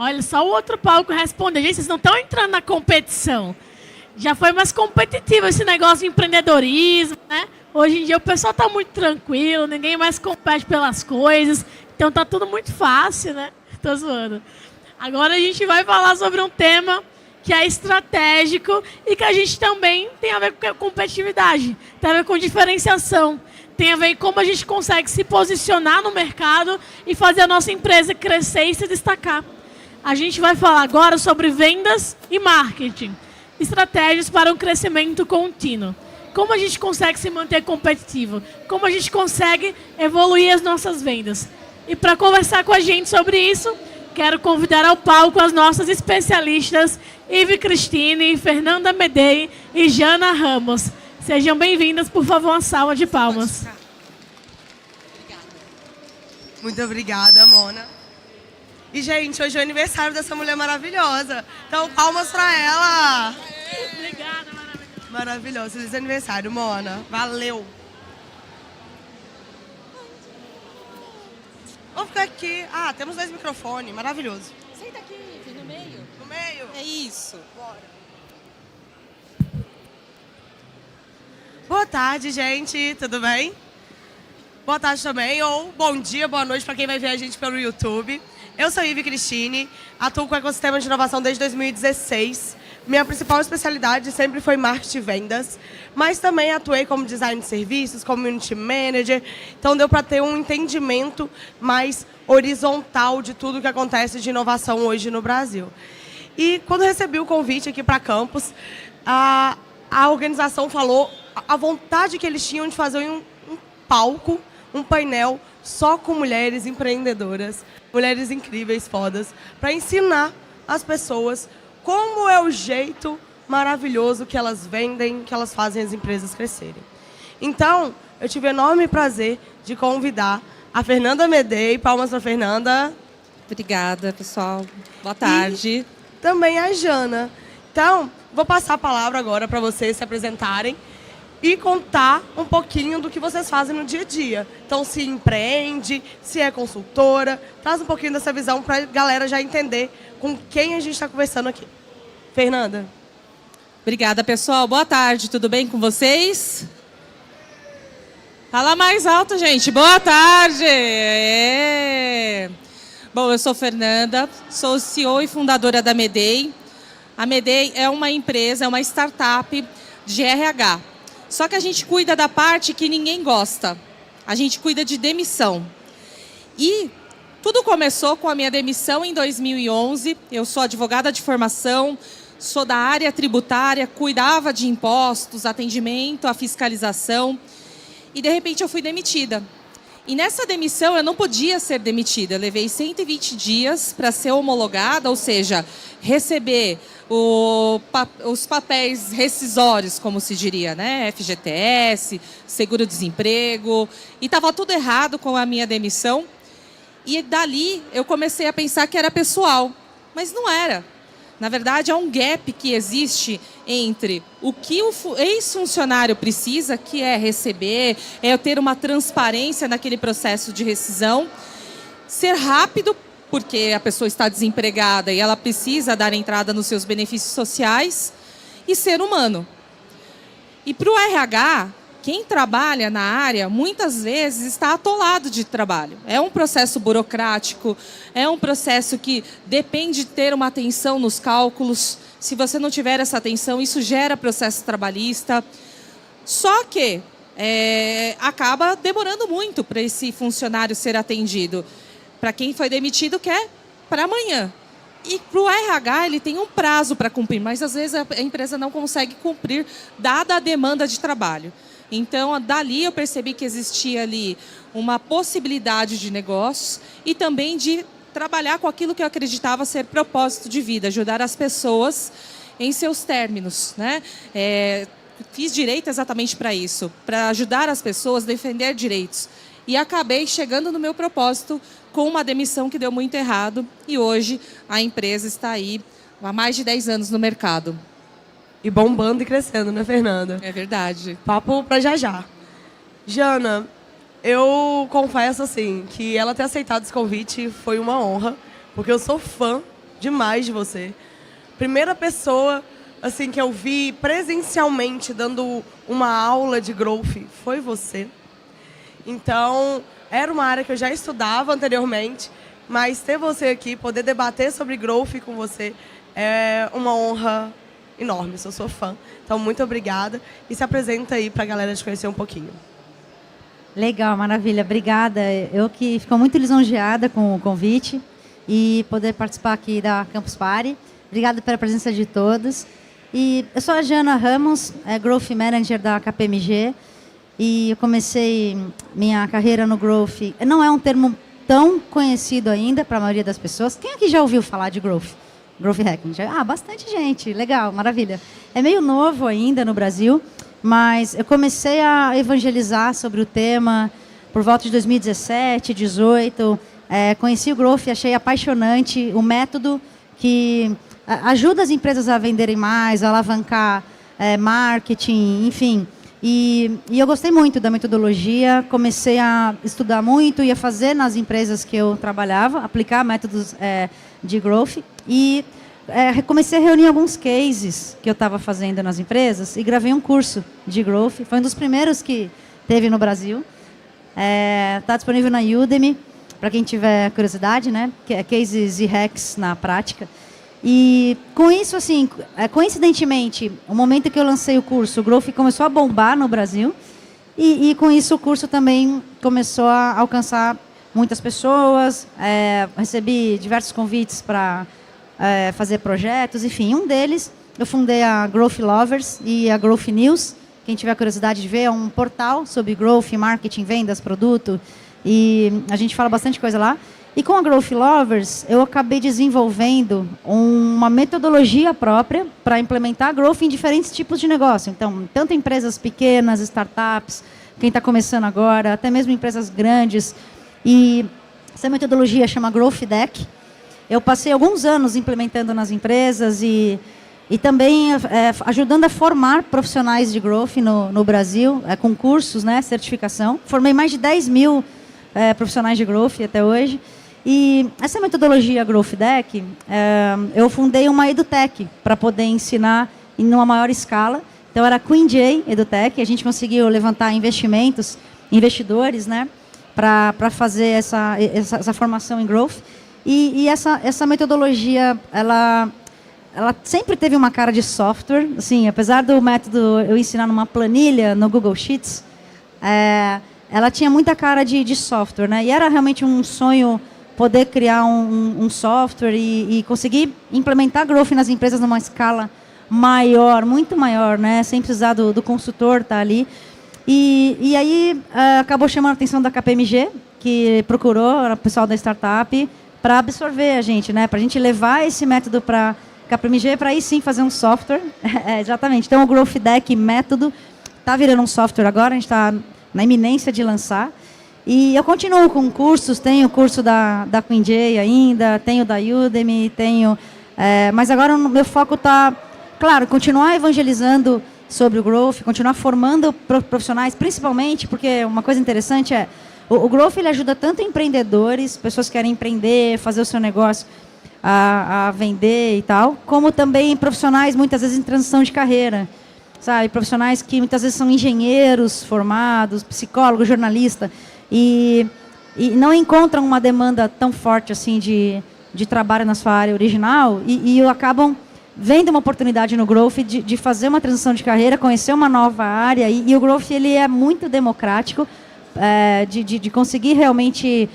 Olha, só o outro palco respondeu. Gente, vocês não estão entrando na competição. Já foi mais competitivo esse negócio de empreendedorismo, né? Hoje em dia o pessoal está muito tranquilo, ninguém mais compete pelas coisas. Então tá tudo muito fácil, né? Tô zoando. Agora a gente vai falar sobre um tema que é estratégico e que a gente também tem a ver com competitividade, tem a ver com diferenciação, tem a ver com como a gente consegue se posicionar no mercado e fazer a nossa empresa crescer e se destacar. A gente vai falar agora sobre vendas e marketing, estratégias para um crescimento contínuo. Como a gente consegue se manter competitivo, como a gente consegue evoluir as nossas vendas. E para conversar com a gente sobre isso, quero convidar ao palco as nossas especialistas Ive Cristine, Fernanda Medei e Jana Ramos. Sejam bem-vindas, por favor, uma salva de palmas. Muito obrigada, Mona. E, gente, hoje é o aniversário dessa mulher maravilhosa. Então, palmas pra ela. Obrigada, maravilhosa. Maravilhoso. Feliz aniversário, Mona. Valeu. Vamos ficar aqui. Ah, temos 2 microfones. Maravilhoso. Senta aqui, no meio. No meio? É isso. Bora. Boa tarde, gente. Tudo bem? Boa tarde também, ou bom dia, boa noite para quem vai ver a gente pelo YouTube. Eu sou Ive Cristine, atuo com o ecossistema de inovação desde 2016. Minha principal especialidade sempre foi marketing e vendas, mas também atuei como design de serviços, community manager. Então deu para ter um entendimento mais horizontal de tudo que acontece de inovação hoje no Brasil. E quando recebi o convite aqui para campus, a organização falou a vontade que eles tinham de fazer um palco, um painel só com mulheres empreendedoras, mulheres incríveis, fodas, para ensinar as pessoas como é o jeito maravilhoso que elas vendem, que elas fazem as empresas crescerem. Então, eu tive o enorme prazer de convidar a Fernanda Medei. Palmas para Fernanda. Obrigada, pessoal. Boa tarde. E também a Jana. Então, vou passar a palavra agora para vocês se apresentarem e contar um pouquinho do que vocês fazem no dia a dia. Então, se empreende, se é consultora, traz um pouquinho dessa visão para a galera já entender com quem a gente está conversando aqui. Fernanda. Obrigada, pessoal. Boa tarde. Tudo bem com vocês? Fala mais alto, gente. Boa tarde. Bom, eu sou Fernanda, sou CEO e fundadora da Medei. A Medei é uma empresa, é uma startup de RH. Só que a gente cuida da parte que ninguém gosta. A gente cuida de demissão. E tudo começou com a minha demissão em 2011. Eu sou advogada de formação, sou da área tributária, cuidava de impostos, atendimento, a fiscalização. E, de repente, eu fui demitida. E nessa demissão, eu não podia ser demitida. Eu levei 120 dias para ser homologada, ou seja, receber os papéis rescisórios, como se diria, né? FGTS, seguro-desemprego. E estava tudo errado com a minha demissão. E dali, eu comecei a pensar que era pessoal. Mas não era. Na verdade, há um gap que existe entre o que o ex-funcionário precisa, que é receber, é ter uma transparência naquele processo de rescisão, ser rápido, porque a pessoa está desempregada e ela precisa dar entrada nos seus benefícios sociais, e ser humano. E para o RH, quem trabalha na área, muitas vezes está atolado de trabalho. É um processo burocrático, é um processo que depende de ter uma atenção nos cálculos. Se você não tiver essa atenção, isso gera processo trabalhista. Só que acaba demorando muito para esse funcionário ser atendido. Para quem foi demitido, quer para amanhã. E para o RH, ele tem um prazo para cumprir, mas às vezes a empresa não consegue cumprir, dada a demanda de trabalho. Então, dali eu percebi que existia ali uma possibilidade de negócios e também de trabalhar com aquilo que eu acreditava ser propósito de vida, ajudar as pessoas em seus términos, né? Fiz direito exatamente para isso, para ajudar as pessoas a defender direitos. E acabei chegando no meu propósito com uma demissão que deu muito errado. E hoje a empresa está aí há mais de 10 anos no mercado. E bombando e crescendo, né, Fernanda? É verdade. Papo pra já já. Jana, eu confesso, assim, que ela ter aceitado esse convite foi uma honra, porque eu sou fã demais de você. Primeira pessoa assim que eu vi presencialmente dando uma aula de growth foi você. Então, era uma área que eu já estudava anteriormente, mas ter você aqui, poder debater sobre growth com você é uma honra enorme. Eu sou fã. Então, muito obrigada. E se apresenta aí para a galera te conhecer um pouquinho. Legal, maravilha. Obrigada. Eu que fico muito lisonjeada com o convite e poder participar aqui da Campus Party. Obrigada pela presença de todos. E eu sou a Jana Ramos, Growth Manager da KPMG. E eu comecei minha carreira no Growth. Não é um termo tão conhecido ainda para a maioria das pessoas. Quem aqui já ouviu falar de Growth? Growth Hacking? Bastante gente. Legal, maravilha. É meio novo ainda no Brasil, mas eu comecei a evangelizar sobre o tema por volta de 2017, 2018. Conheci o Growth e achei apaixonante o método que ajuda as empresas a venderem mais, a alavancar marketing, enfim. E eu gostei muito da metodologia, comecei a estudar muito e a fazer nas empresas que eu trabalhava, aplicar métodos de growth. E comecei a reunir alguns cases que eu estava fazendo nas empresas e gravei um curso de growth. Foi um dos primeiros que teve no Brasil. Está disponível na Udemy, para quem tiver curiosidade, né? Que é Cases e Hacks na prática. E com isso, assim, coincidentemente, o momento que eu lancei o curso, o Growth começou a bombar no Brasil. E com isso o curso também começou a alcançar muitas pessoas. Recebi diversos convites para fazer projetos, enfim. Um deles, eu fundei a Growth Lovers e a Growth News. Quem tiver curiosidade de ver, é um portal sobre growth, marketing, vendas, produto. E a gente fala bastante coisa lá. E com a Growth Lovers, eu acabei desenvolvendo uma metodologia própria para implementar growth em diferentes tipos de negócio. Então, tanto empresas pequenas, startups, quem está começando agora, até mesmo empresas grandes. E essa metodologia chama Growth Deck. Eu passei alguns anos implementando nas empresas e também ajudando a formar profissionais de growth no Brasil, com cursos, né, certificação. Formei mais de 10 mil profissionais de growth até hoje. E essa metodologia Growth Deck, eu fundei uma EduTech para poder ensinar em uma maior escala. Então, era a Queen J EduTech. A gente conseguiu levantar investidores, né, para fazer essa formação em Growth. E essa metodologia, ela sempre teve uma cara de software. Assim, apesar do método eu ensinar numa planilha no Google Sheets, ela tinha muita cara de software, né? E era realmente um sonho poder criar um software e conseguir implementar growth nas empresas numa escala maior, muito maior, né? Sem precisar do consultor estar ali. E aí acabou chamando a atenção da KPMG, que procurou o pessoal da startup para absorver a gente, né? Para a gente levar esse método para a KPMG, para aí sim fazer um software. Exatamente. Então, o Growth Deck método está virando um software agora, a gente está na iminência de lançar. E eu continuo com cursos, tenho o curso da Queen J ainda, tenho da Udemy, mas agora o meu foco está, claro, continuar evangelizando sobre o Growth, continuar formando profissionais, principalmente, porque uma coisa interessante o Growth ele ajuda tanto empreendedores, pessoas que querem empreender, fazer o seu negócio, a vender e tal, como também profissionais, muitas vezes, em transição de carreira. Sabe? Profissionais que muitas vezes são engenheiros formados, psicólogos, jornalistas, e não encontram uma demanda tão forte assim de trabalho na sua área original e acabam vendo uma oportunidade no Growth de fazer uma transição de carreira, conhecer uma nova área. E o Growth ele é muito democrático, de conseguir realmente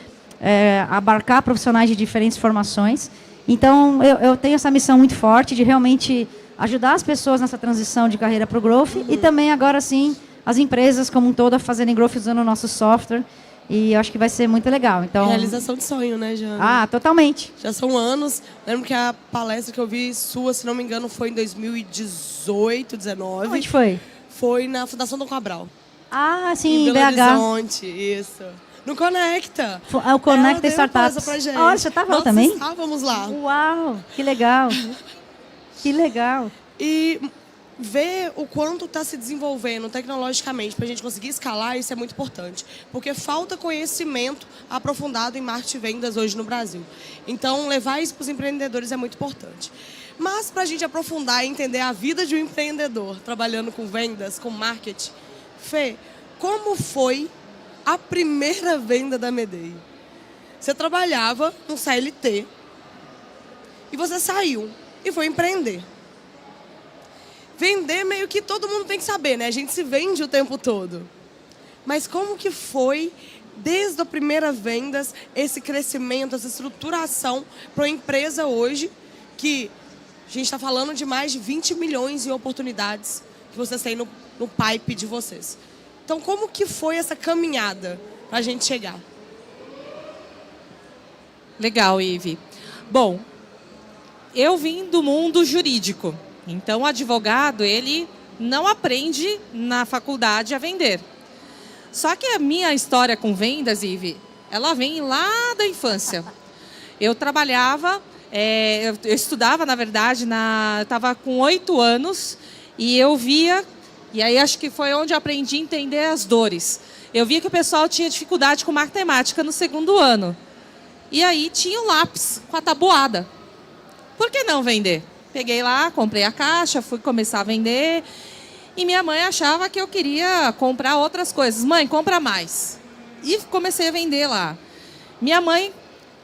abarcar profissionais de diferentes formações. Então, eu tenho essa missão muito forte de realmente ajudar as pessoas nessa transição de carreira para o Growth e também, agora sim, as empresas como um todo a fazerem Growth usando o nosso software. E eu acho que vai ser muito legal. Então, realização de sonho, né, Jana? Totalmente. Já são anos. Lembro que a palestra que eu vi sua, se não me engano, foi em 2018, 2019. Onde foi? Foi na Fundação Dom Cabral. Sim, em Belo BH. Horizonte, isso. No Conecta. O Conecta Startups. Pra gente. Olha, você estava lá também? Nós estávamos lá. Uau, que legal. Que legal. E ver o quanto está se desenvolvendo tecnologicamente para a gente conseguir escalar, isso é muito importante. Porque falta conhecimento aprofundado em marketing e vendas hoje no Brasil. Então, levar isso para os empreendedores é muito importante. Mas, para a gente aprofundar e entender a vida de um empreendedor trabalhando com vendas, com marketing, Fê, como foi a primeira venda da Medei? Você trabalhava no CLT e você saiu e foi empreender. Vender meio que todo mundo tem que saber, né? A gente se vende o tempo todo. Mas como que foi, desde a primeira venda, esse crescimento, essa estruturação para uma empresa hoje que a gente está falando de mais de 20 milhões em oportunidades que vocês têm no pipe de vocês. Então, como que foi essa caminhada para a gente chegar? Legal, Ive. Bom, eu vim do mundo jurídico. Então, o advogado, ele não aprende na faculdade a vender. Só que a minha história com vendas, Ive, ela vem lá da infância. Eu trabalhava, eu estudava, na verdade, eu estava com 8 anos e eu via, e aí acho que foi onde eu aprendi a entender as dores. Eu via que o pessoal tinha dificuldade com matemática no 2º ano. E aí tinha o lápis com a tabuada. Por que não vender? Peguei lá, comprei a caixa, fui começar a vender. E minha mãe achava que eu queria comprar outras coisas. Mãe, compra mais. E comecei a vender lá. Minha mãe,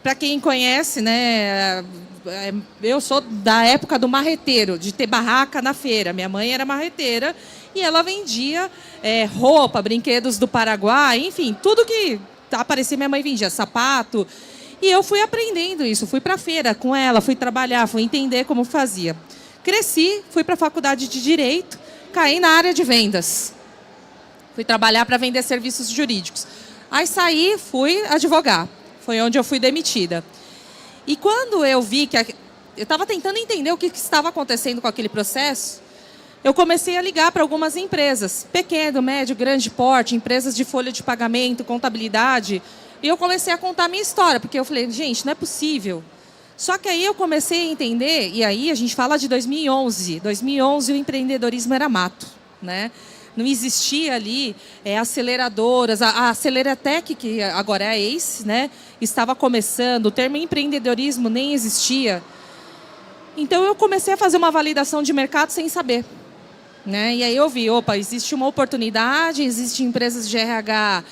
para quem conhece, né, eu sou da época do marreteiro, de ter barraca na feira. Minha mãe era marreteira e ela vendia roupa, brinquedos do Paraguai, enfim, tudo que aparecia minha mãe vendia, sapato. E eu fui aprendendo isso, fui para a feira com ela, fui trabalhar, fui entender como fazia. Cresci, fui para a faculdade de Direito, caí na área de vendas. Fui trabalhar para vender serviços jurídicos. Aí saí, fui advogar. Foi onde eu fui demitida. E quando eu vi que... Eu estava tentando entender o que estava acontecendo com aquele processo, eu comecei a ligar para algumas empresas, pequeno, médio, grande porte, empresas de folha de pagamento, contabilidade. E eu comecei a contar a minha história, porque eu falei, gente, não é possível. Só que aí eu comecei a entender, e aí a gente fala de 2011. 2011 o empreendedorismo era mato, né? Não existia ali aceleradoras. A Aceleratec, que agora é a ACE, né? Estava começando, o termo empreendedorismo nem existia. Então eu comecei a fazer uma validação de mercado sem saber, né? E aí eu vi, opa, existe uma oportunidade, existem empresas de RH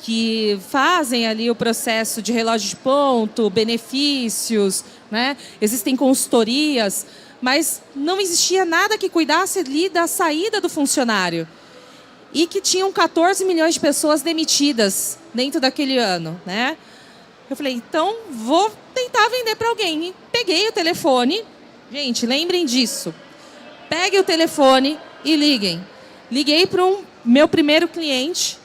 que fazem ali o processo de relógio de ponto, benefícios, né? Existem consultorias, mas não existia nada que cuidasse ali da saída do funcionário. E que tinham 14 milhões de pessoas demitidas dentro daquele ano, né? Eu falei, então vou tentar vender para alguém. E peguei o telefone, gente, lembrem disso. Peguem o telefone e liguem. Liguei para meu primeiro cliente.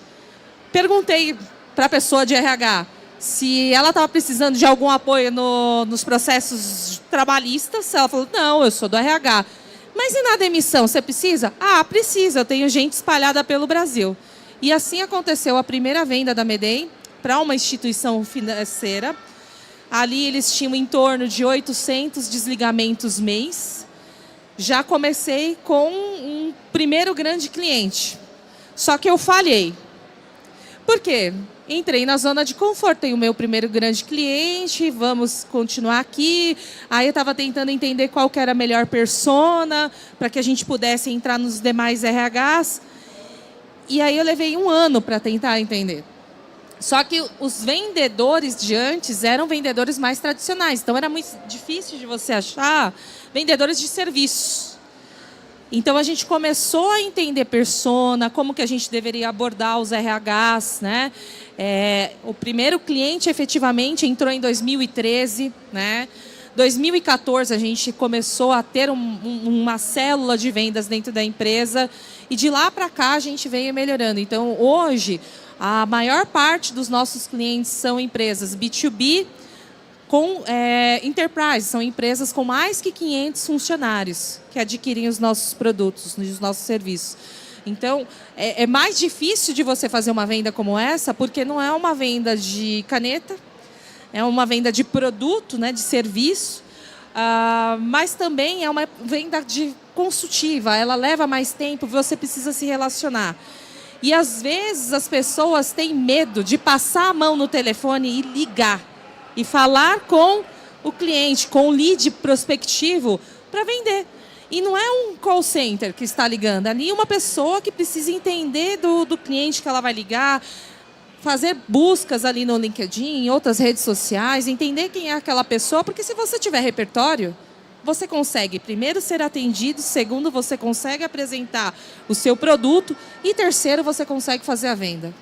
Perguntei para a pessoa de RH se ela estava precisando de algum apoio nos processos trabalhistas. Ela falou, não, eu sou do RH. Mas e na demissão, você precisa? Ah, precisa, eu tenho gente espalhada pelo Brasil. E assim aconteceu a primeira venda da Medei para uma instituição financeira. Ali eles tinham em torno de 800 desligamentos mês. Já comecei com um primeiro grande cliente. Só que eu falhei. Por quê? Entrei na zona de conforto, tenho o meu primeiro grande cliente, vamos continuar aqui. Aí eu estava tentando entender qual que era a melhor persona, para que a gente pudesse entrar nos demais RHs. E aí eu levei 1 ano para tentar entender. Só que os vendedores de antes eram vendedores mais tradicionais, então era muito difícil de você achar vendedores de serviços. Então, a gente começou a entender persona, como que a gente deveria abordar os RHs, né? O primeiro cliente, efetivamente, entrou em 2013, né? 2014, a gente começou a ter uma célula de vendas dentro da empresa e de lá para cá a gente veio melhorando. Então, hoje, a maior parte dos nossos clientes são empresas B2B, com enterprise, são empresas com mais que 500 funcionários que adquirem os nossos produtos, os nossos serviços. Então, é mais difícil de você fazer uma venda como essa, porque não é uma venda de caneta, é uma venda de produto, né, de serviço, mas também é uma venda de consultiva, ela leva mais tempo, você precisa se relacionar. E às vezes as pessoas têm medo de passar a mão no telefone e ligar. E falar com o cliente, com o lead prospectivo para vender. E não é um call center que está ligando, ali é uma pessoa que precisa entender do cliente que ela vai ligar, fazer buscas ali no LinkedIn, em outras redes sociais, entender quem é aquela pessoa, porque se você tiver repertório, você consegue, primeiro, ser atendido, segundo, você consegue apresentar o seu produto e, terceiro, você consegue fazer a venda.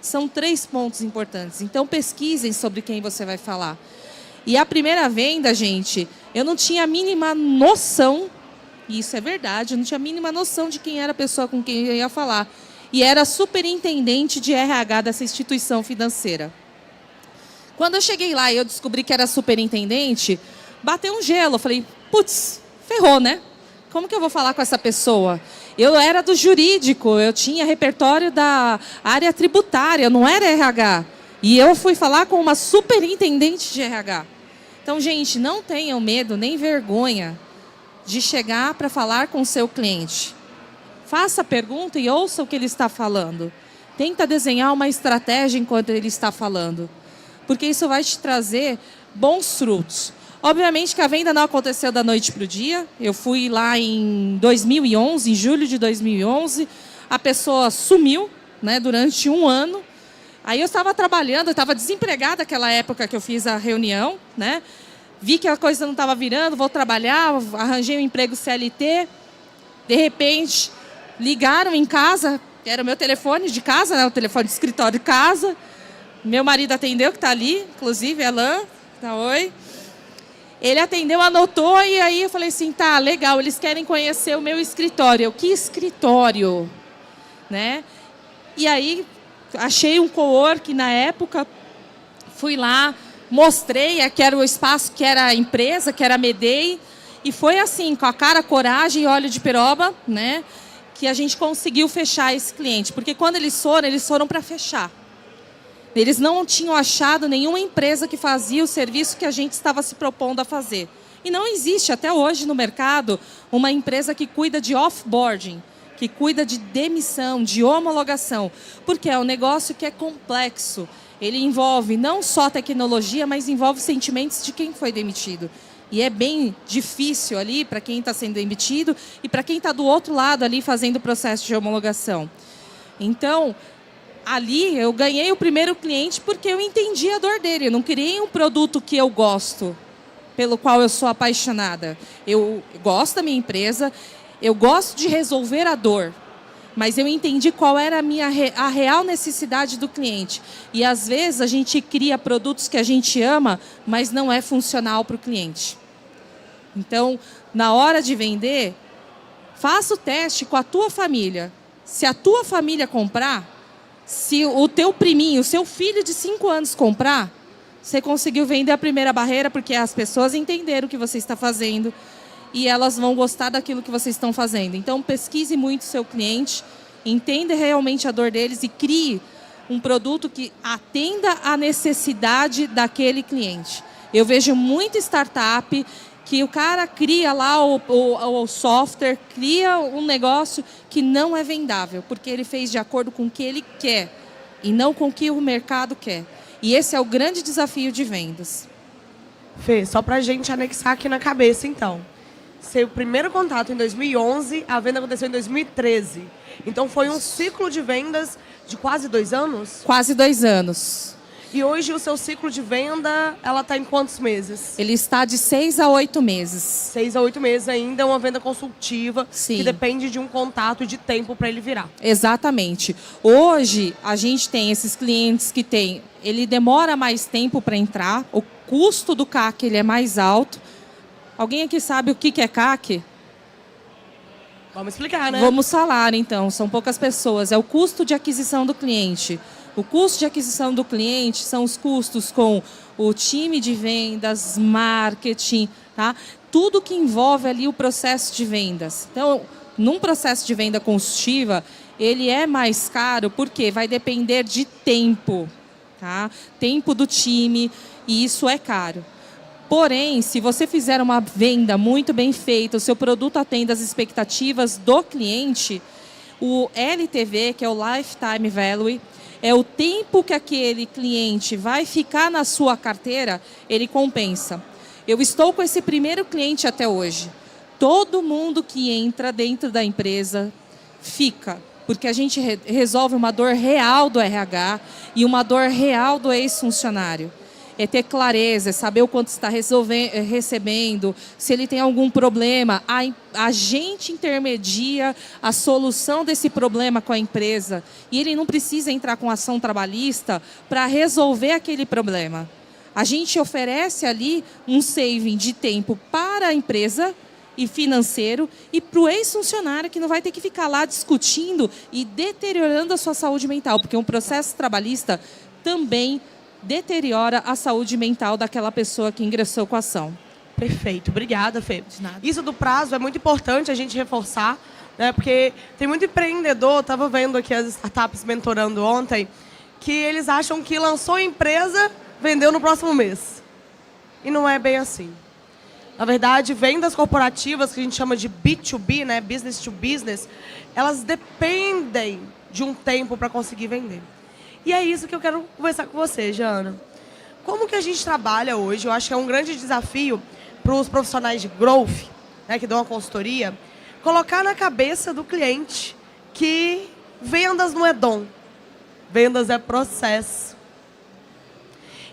São 3 pontos importantes. Então, pesquisem sobre quem você vai falar. E a primeira venda, gente, eu não tinha a mínima noção, e isso é verdade, eu não tinha a mínima noção de quem era a pessoa com quem eu ia falar. E era superintendente de RH dessa instituição financeira. Quando eu cheguei lá e eu descobri que era superintendente, bateu um gelo. Eu falei, putz, ferrou, né? Como que eu vou falar com essa pessoa? Eu era do jurídico, eu tinha repertório da área tributária, não era RH. E eu fui falar com uma superintendente de RH. Então, gente, não tenham medo nem vergonha de chegar para falar com o seu cliente. Faça a pergunta e ouça o que ele está falando. Tenta desenhar uma estratégia enquanto ele está falando. Porque isso vai te trazer bons frutos. Obviamente que a venda não aconteceu da noite para o dia. Eu fui lá em 2011, em julho de 2011. A pessoa sumiu, né, durante 1 ano. Aí eu estava trabalhando, eu estava desempregada naquela época que eu fiz a reunião, né? Vi que a coisa não estava virando, vou trabalhar, arranjei um emprego CLT. De repente, ligaram em casa, era o meu telefone de casa, né, o telefone de escritório de casa. Meu marido atendeu, que está ali, inclusive, Alain, tá, oi. Ele atendeu, anotou, e aí eu falei assim, tá, legal, eles querem conhecer o meu escritório. Eu, que escritório? Né? E aí, achei um coworking na época, fui lá, mostrei que era o espaço, que era a empresa, que era a Medei, e foi assim, com a cara, coragem e óleo de peroba, né, que a gente conseguiu fechar esse cliente. Porque quando eles foram para fechar. Eles não tinham achado nenhuma empresa que fazia o serviço que a gente estava se propondo a fazer. E não existe até hoje no mercado uma empresa que cuida de offboarding, que cuida de demissão, de homologação, porque é um negócio que é complexo. Ele envolve não só tecnologia, mas envolve sentimentos de quem foi demitido. E é bem difícil ali para quem está sendo demitido e para quem está do outro lado ali fazendo o processo de homologação. Então, ali eu ganhei o primeiro cliente porque eu entendi a dor dele. Eu não criei um produto que eu gosto, pelo qual eu sou apaixonada. Eu gosto da minha empresa, eu gosto de resolver a dor, mas eu entendi qual era a real necessidade do cliente. E às vezes a gente cria produtos que a gente ama, mas não é funcional para o cliente. Então, na hora de vender, faça o teste com a tua família. Se a tua família comprar, se o teu priminho, o seu filho de 5 anos comprar, você conseguiu vender a primeira barreira, porque as pessoas entenderam o que você está fazendo e elas vão gostar daquilo que vocês estão fazendo. Então, pesquise muito o seu cliente, entenda realmente a dor deles e crie um produto que atenda à necessidade daquele cliente. Eu vejo muita startup que o cara cria lá o software, cria um negócio que não é vendável, porque ele fez de acordo com o que ele quer e não com o que o mercado quer. E esse é o grande desafio de vendas. Fê, só pra gente anexar aqui na cabeça, então. Seu primeiro contato em 2011, a venda aconteceu em 2013. Então foi um ciclo de vendas de quase 2 anos? Quase 2 anos. E hoje o seu ciclo de venda, ela está em quantos meses? Ele está de 6 a 8 meses. 6 a 8 meses ainda, é uma venda consultiva. Sim. Que depende de um contato e de tempo para ele virar. Exatamente. Hoje, a gente tem esses clientes que ele demora mais tempo para entrar, o custo do CAC ele é mais alto. Alguém aqui sabe o que é CAC? Vamos explicar, né? Vamos falar, então. São poucas pessoas. É o custo de aquisição do cliente. O custo de aquisição do cliente são os custos com o time de vendas, marketing, tá? Tudo que envolve ali o processo de vendas. Então, num processo de venda consultiva, ele é mais caro porque vai depender de tempo, tá? Tempo do time, e isso é caro. Porém, se você fizer uma venda muito bem feita, o seu produto atende às expectativas do cliente, o LTV, que é o Lifetime Value, é o tempo que aquele cliente vai ficar na sua carteira, ele compensa. Eu estou com esse primeiro cliente até hoje. Todo mundo que entra dentro da empresa fica, porque a gente resolve uma dor real do RH e uma dor real do ex-funcionário. É ter clareza, é saber o quanto está recebendo, se ele tem algum problema. A gente intermedia a solução desse problema com a empresa. E ele não precisa entrar com ação trabalhista para resolver aquele problema. A gente oferece ali um saving de tempo para a empresa e financeiro e para o ex-funcionário que não vai ter que ficar lá discutindo e deteriorando a sua saúde mental, porque um processo trabalhista também deteriora a saúde mental daquela pessoa que ingressou com a ação. Perfeito, obrigada, Fê. Isso do prazo é muito importante a gente reforçar, né? Porque tem muito empreendedor, estava vendo aqui as startups mentorando ontem, que eles acham que lançou a empresa, vendeu no próximo mês. E não é bem assim. Na verdade, vendas corporativas, que a gente chama de B2B, né? Business to business, elas dependem de um tempo para conseguir vender. E é isso que eu quero conversar com você, Jana. Como que a gente trabalha hoje? Eu acho que é um grande desafio para os profissionais de growth, né, que dão a consultoria, colocar na cabeça do cliente que vendas não é dom, vendas é processo.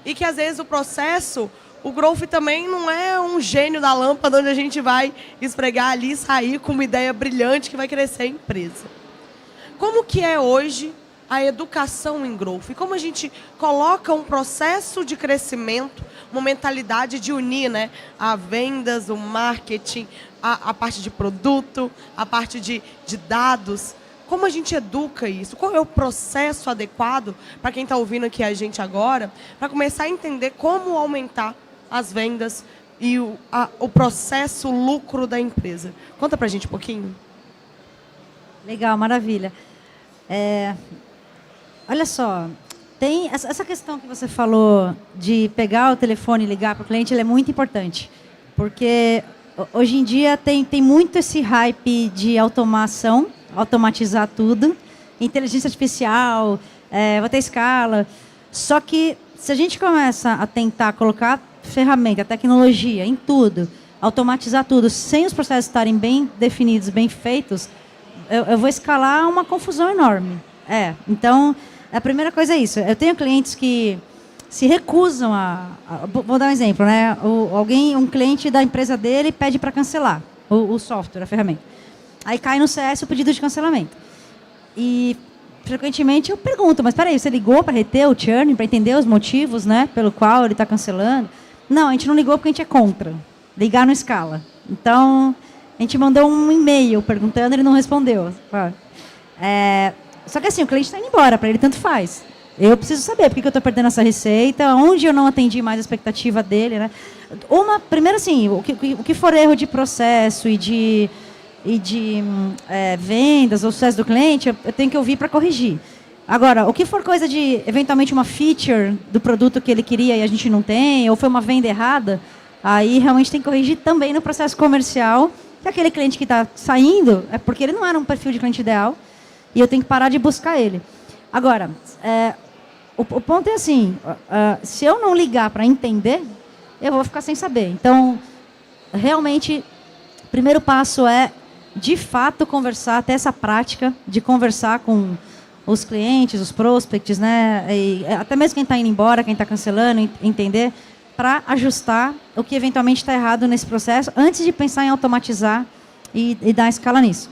E que às vezes o processo, o growth também não é um gênio da lâmpada onde a gente vai esfregar ali e sair com uma ideia brilhante que vai crescer a empresa. Como que é hoje a educação em growth? E como a gente coloca um processo de crescimento, uma mentalidade de unir, né, a vendas, o marketing, a parte de produto, a parte de dados. Como a gente educa isso? Qual é o processo adequado para quem está ouvindo aqui a gente agora, para começar a entender como aumentar as vendas e o processo, o lucro da empresa? Conta para a gente um pouquinho. Legal, maravilha. Olha só, tem essa questão que você falou de pegar o telefone e ligar para o cliente, ela é muito importante. Porque hoje em dia tem muito esse hype de automação, automatizar tudo, inteligência artificial, vou ter escala. Só que se a gente começa a tentar colocar ferramenta, tecnologia em tudo, automatizar tudo, sem os processos estarem bem definidos, bem feitos, eu vou escalar uma confusão enorme. Então, a primeira coisa é isso. Eu tenho clientes que se recusam vou dar um exemplo, né? Um cliente da empresa dele pede para cancelar o software, a ferramenta. Aí cai no CS o pedido de cancelamento. E frequentemente eu pergunto, mas peraí, você ligou para reter o churn, para entender os motivos, né, pelo qual ele está cancelando? Não, a gente não ligou porque a gente é contra. Ligar não escala. Então, a gente mandou um e-mail perguntando, ele não respondeu. Só que assim, o cliente está indo embora, para ele tanto faz. Eu preciso saber por que eu estou perdendo essa receita, onde eu não atendi mais a expectativa dele, né? Primeiro assim, o que for erro de processo e de vendas ou sucesso do cliente, eu tenho que ouvir para corrigir. Agora, o que for coisa de, eventualmente, uma feature do produto que ele queria e a gente não tem, ou foi uma venda errada, aí realmente tem que corrigir também no processo comercial, que aquele cliente que está saindo é porque ele não era um perfil de cliente ideal, e eu tenho que parar de buscar ele. Agora, o ponto é assim, se eu não ligar para entender, eu vou ficar sem saber. Então, realmente, o primeiro passo é, de fato, conversar, ter essa prática de conversar com os clientes, os prospects, né? E até mesmo quem está indo embora, quem está cancelando, entender, para ajustar o que eventualmente está errado nesse processo, antes de pensar em automatizar e dar escala nisso.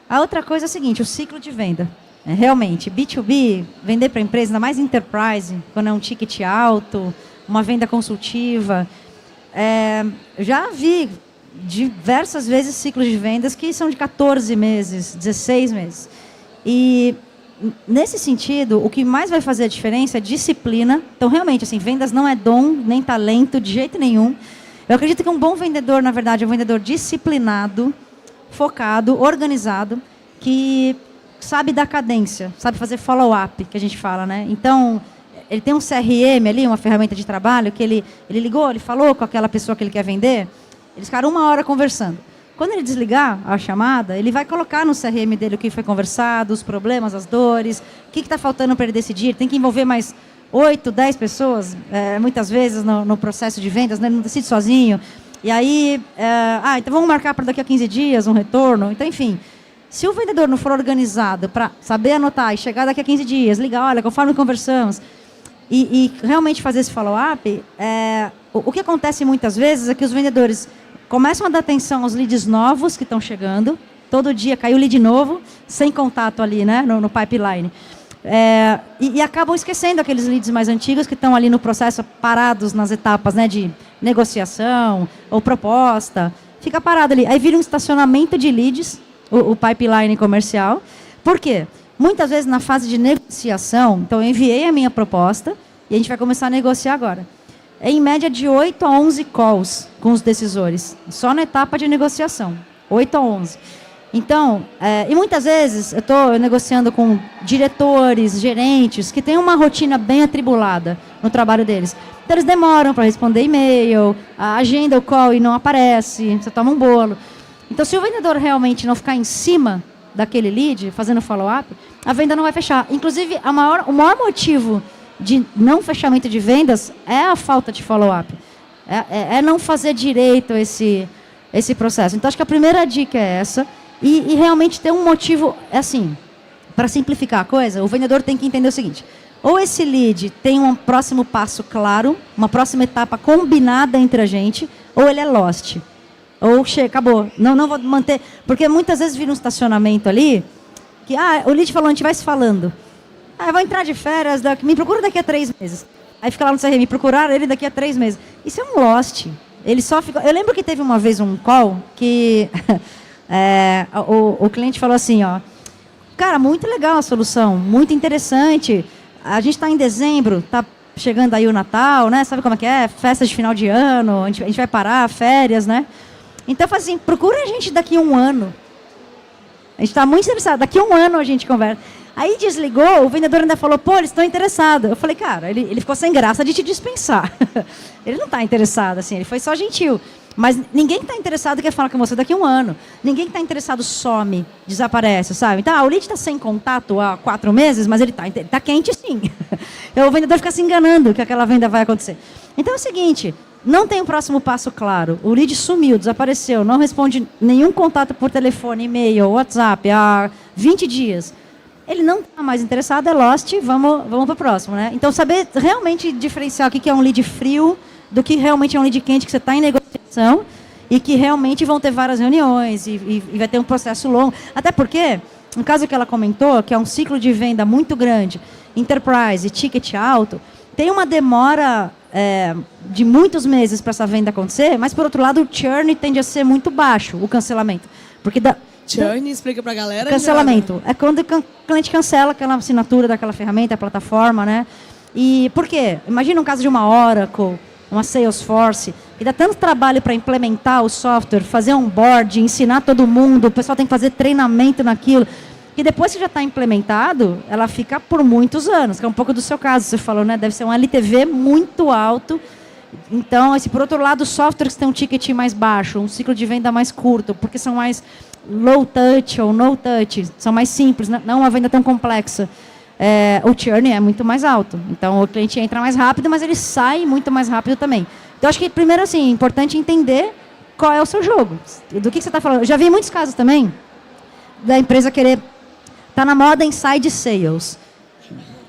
A outra coisa é a seguinte, o ciclo de venda. Realmente, B2B, vender para empresa, ainda mais enterprise, quando é um ticket alto, uma venda consultiva. Já vi diversas vezes ciclos de vendas que são de 14 meses, 16 meses. E, nesse sentido, o que mais vai fazer a diferença é disciplina. Então, realmente, assim, vendas não é dom, nem talento, de jeito nenhum. Eu acredito que um bom vendedor, na verdade, é um vendedor disciplinado, focado, organizado, que sabe dar cadência, sabe fazer follow-up, que a gente fala, né? Então, ele tem um CRM ali, uma ferramenta de trabalho, que ele ligou, ele falou com aquela pessoa que ele quer vender, eles ficaram 1 hora conversando. Quando ele desligar a chamada, ele vai colocar no CRM dele o que foi conversado, os problemas, as dores, o que está faltando para ele decidir. Tem que envolver mais 8, 10 pessoas, muitas vezes, no processo de vendas, né? Ele não decide sozinho. E aí, então vamos marcar para daqui a 15 dias um retorno. Então, enfim, se o vendedor não for organizado para saber anotar e chegar daqui a 15 dias, ligar, olha, conforme conversamos, e realmente fazer esse follow-up, o que acontece muitas vezes é que os vendedores começam a dar atenção aos leads novos que estão chegando. Todo dia caiu lead novo, sem contato ali, né, no pipeline. E acabam esquecendo aqueles leads mais antigos que estão ali no processo, parados nas etapas, né, de negociação ou proposta. Fica parado ali. Aí vira um estacionamento de leads, o pipeline comercial. Por quê? Muitas vezes na fase de negociação, então eu enviei a minha proposta e a gente vai começar a negociar agora. É em média de 8 a 11 calls com os decisores, só na etapa de negociação, 8 a 11. Então, e muitas vezes eu estou negociando com diretores, gerentes, que têm uma rotina bem atribulada no trabalho deles. Então, eles demoram para responder e-mail, agenda o call e não aparece, você toma um bolo. Então, se o vendedor realmente não ficar em cima daquele lead, fazendo follow-up, a venda não vai fechar. Inclusive, o maior motivo de não fechamento de vendas é a falta de follow-up. É não fazer direito esse processo. Então, acho que a primeira dica é essa. E realmente ter um motivo, assim, para simplificar a coisa, o vendedor tem que entender o seguinte: ou esse lead tem um próximo passo claro, uma próxima etapa combinada entre a gente, ou ele é lost. Ou acabou, não vou manter. Porque muitas vezes vira um estacionamento ali, que o lead falou, a gente vai se falando. Eu vou entrar de férias, me procura daqui a 3 meses. Aí fica lá no CRM, me procuraram ele daqui a 3 meses. Isso é um lost. Ele só fica... Eu lembro que teve uma vez um call que o cliente falou assim, cara, muito legal a solução, muito interessante. A gente está em dezembro, está chegando aí o Natal, né? Sabe como é que é? Festa de final de ano, a gente vai parar, férias, né? Então, eu falei assim, procura a gente daqui a 1 ano. A gente está muito interessado, daqui a 1 ano a gente conversa. Aí desligou, o vendedor ainda falou, pô, eles estão interessados. Eu falei, cara, ele ficou sem graça de te dispensar. Ele não está interessado, assim, ele foi só gentil. Mas ninguém que está interessado quer falar com você daqui a 1 ano. Ninguém que está interessado some, desaparece, sabe? Então, o lead está sem contato há 4 meses, mas ele está quente sim. Então, o vendedor fica se enganando que aquela venda vai acontecer. Então, é o seguinte, não tem um próximo passo claro. O lead sumiu, desapareceu, não responde nenhum contato por telefone, e-mail, WhatsApp há 20 dias. Ele não está mais interessado, é lost, vamos para o próximo, né? Então, saber realmente diferenciar o que é um lead frio do que realmente é um lead quente, que você está em negociação e que realmente vão ter várias reuniões e vai ter um processo longo. Até porque, no caso que ela comentou, que é um ciclo de venda muito grande, enterprise, ticket alto, tem uma demora de muitos meses para essa venda acontecer, mas, por outro lado, o churn tende a ser muito baixo, o cancelamento. Porque churn, explica pra galera. Cancelamento. É quando o cliente cancela aquela assinatura daquela ferramenta, a plataforma, né? E por quê? Imagina um caso de uma Oracle, uma Salesforce, e dá tanto trabalho para implementar o software, fazer onboard, ensinar todo mundo, o pessoal tem que fazer treinamento naquilo, que depois que já está implementado, ela fica por muitos anos, que é um pouco do seu caso, você falou, né? Deve ser um LTV muito alto. Então, por outro lado, softwares que têm um ticket mais baixo, um ciclo de venda mais curto, porque são mais low touch ou no touch, são mais simples, não uma venda tão complexa. O churn é muito mais alto. Então, o cliente entra mais rápido, mas ele sai muito mais rápido também. Então, acho que, primeiro, assim, é importante entender qual é o seu jogo. Do que você está falando. Eu já vi muitos casos também da empresa querer... Está na moda inside sales.